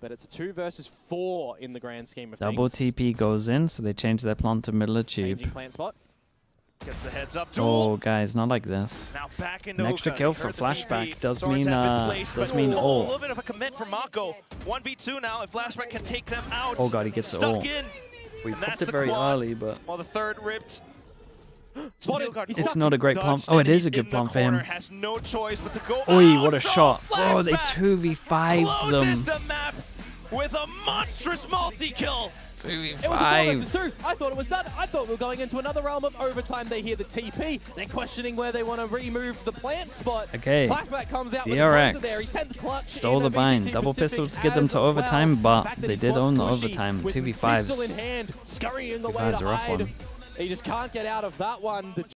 But it's a 2 versus 4 in the grand scheme of Double things. TP goes in, so they change their plant to middle of tube. Changing plant spot. Gets the heads up duel. Oh, guys, not like this. Now back into An extra Uka. kill for Heard the flashback TP. does Swords mean have been placed, but mean a ult. little bit of a commit from Mako. 1v2 now. If flashback can take them out. Oh god, he gets it all. Stuck in. We And popped that's it the very quad. early, but While the third ripped. it's not a great plant. Oh, it is a good plant for him. Has no choice but to go. Oi, what a so shot. Oh, they Flashback 2v5'd them. closes the map with a monstrous multi-kill. 2v5. It was a 4 versus 2. I thought it was done. I thought we were going into another realm of overtime. They hear the TP. They're questioning where they want to remove the plant spot. Okay. Flashback comes out with DRX the there. He's 10th clutch. stole in the bind. VCT Double Pacific pistol to get them to as overtime, well. but The fact that they he did spots own the Cushy overtime. with 2v5s. pistol in hand, scurrying away 2v5s to are a rough hide. one. He just can't get out of that one. The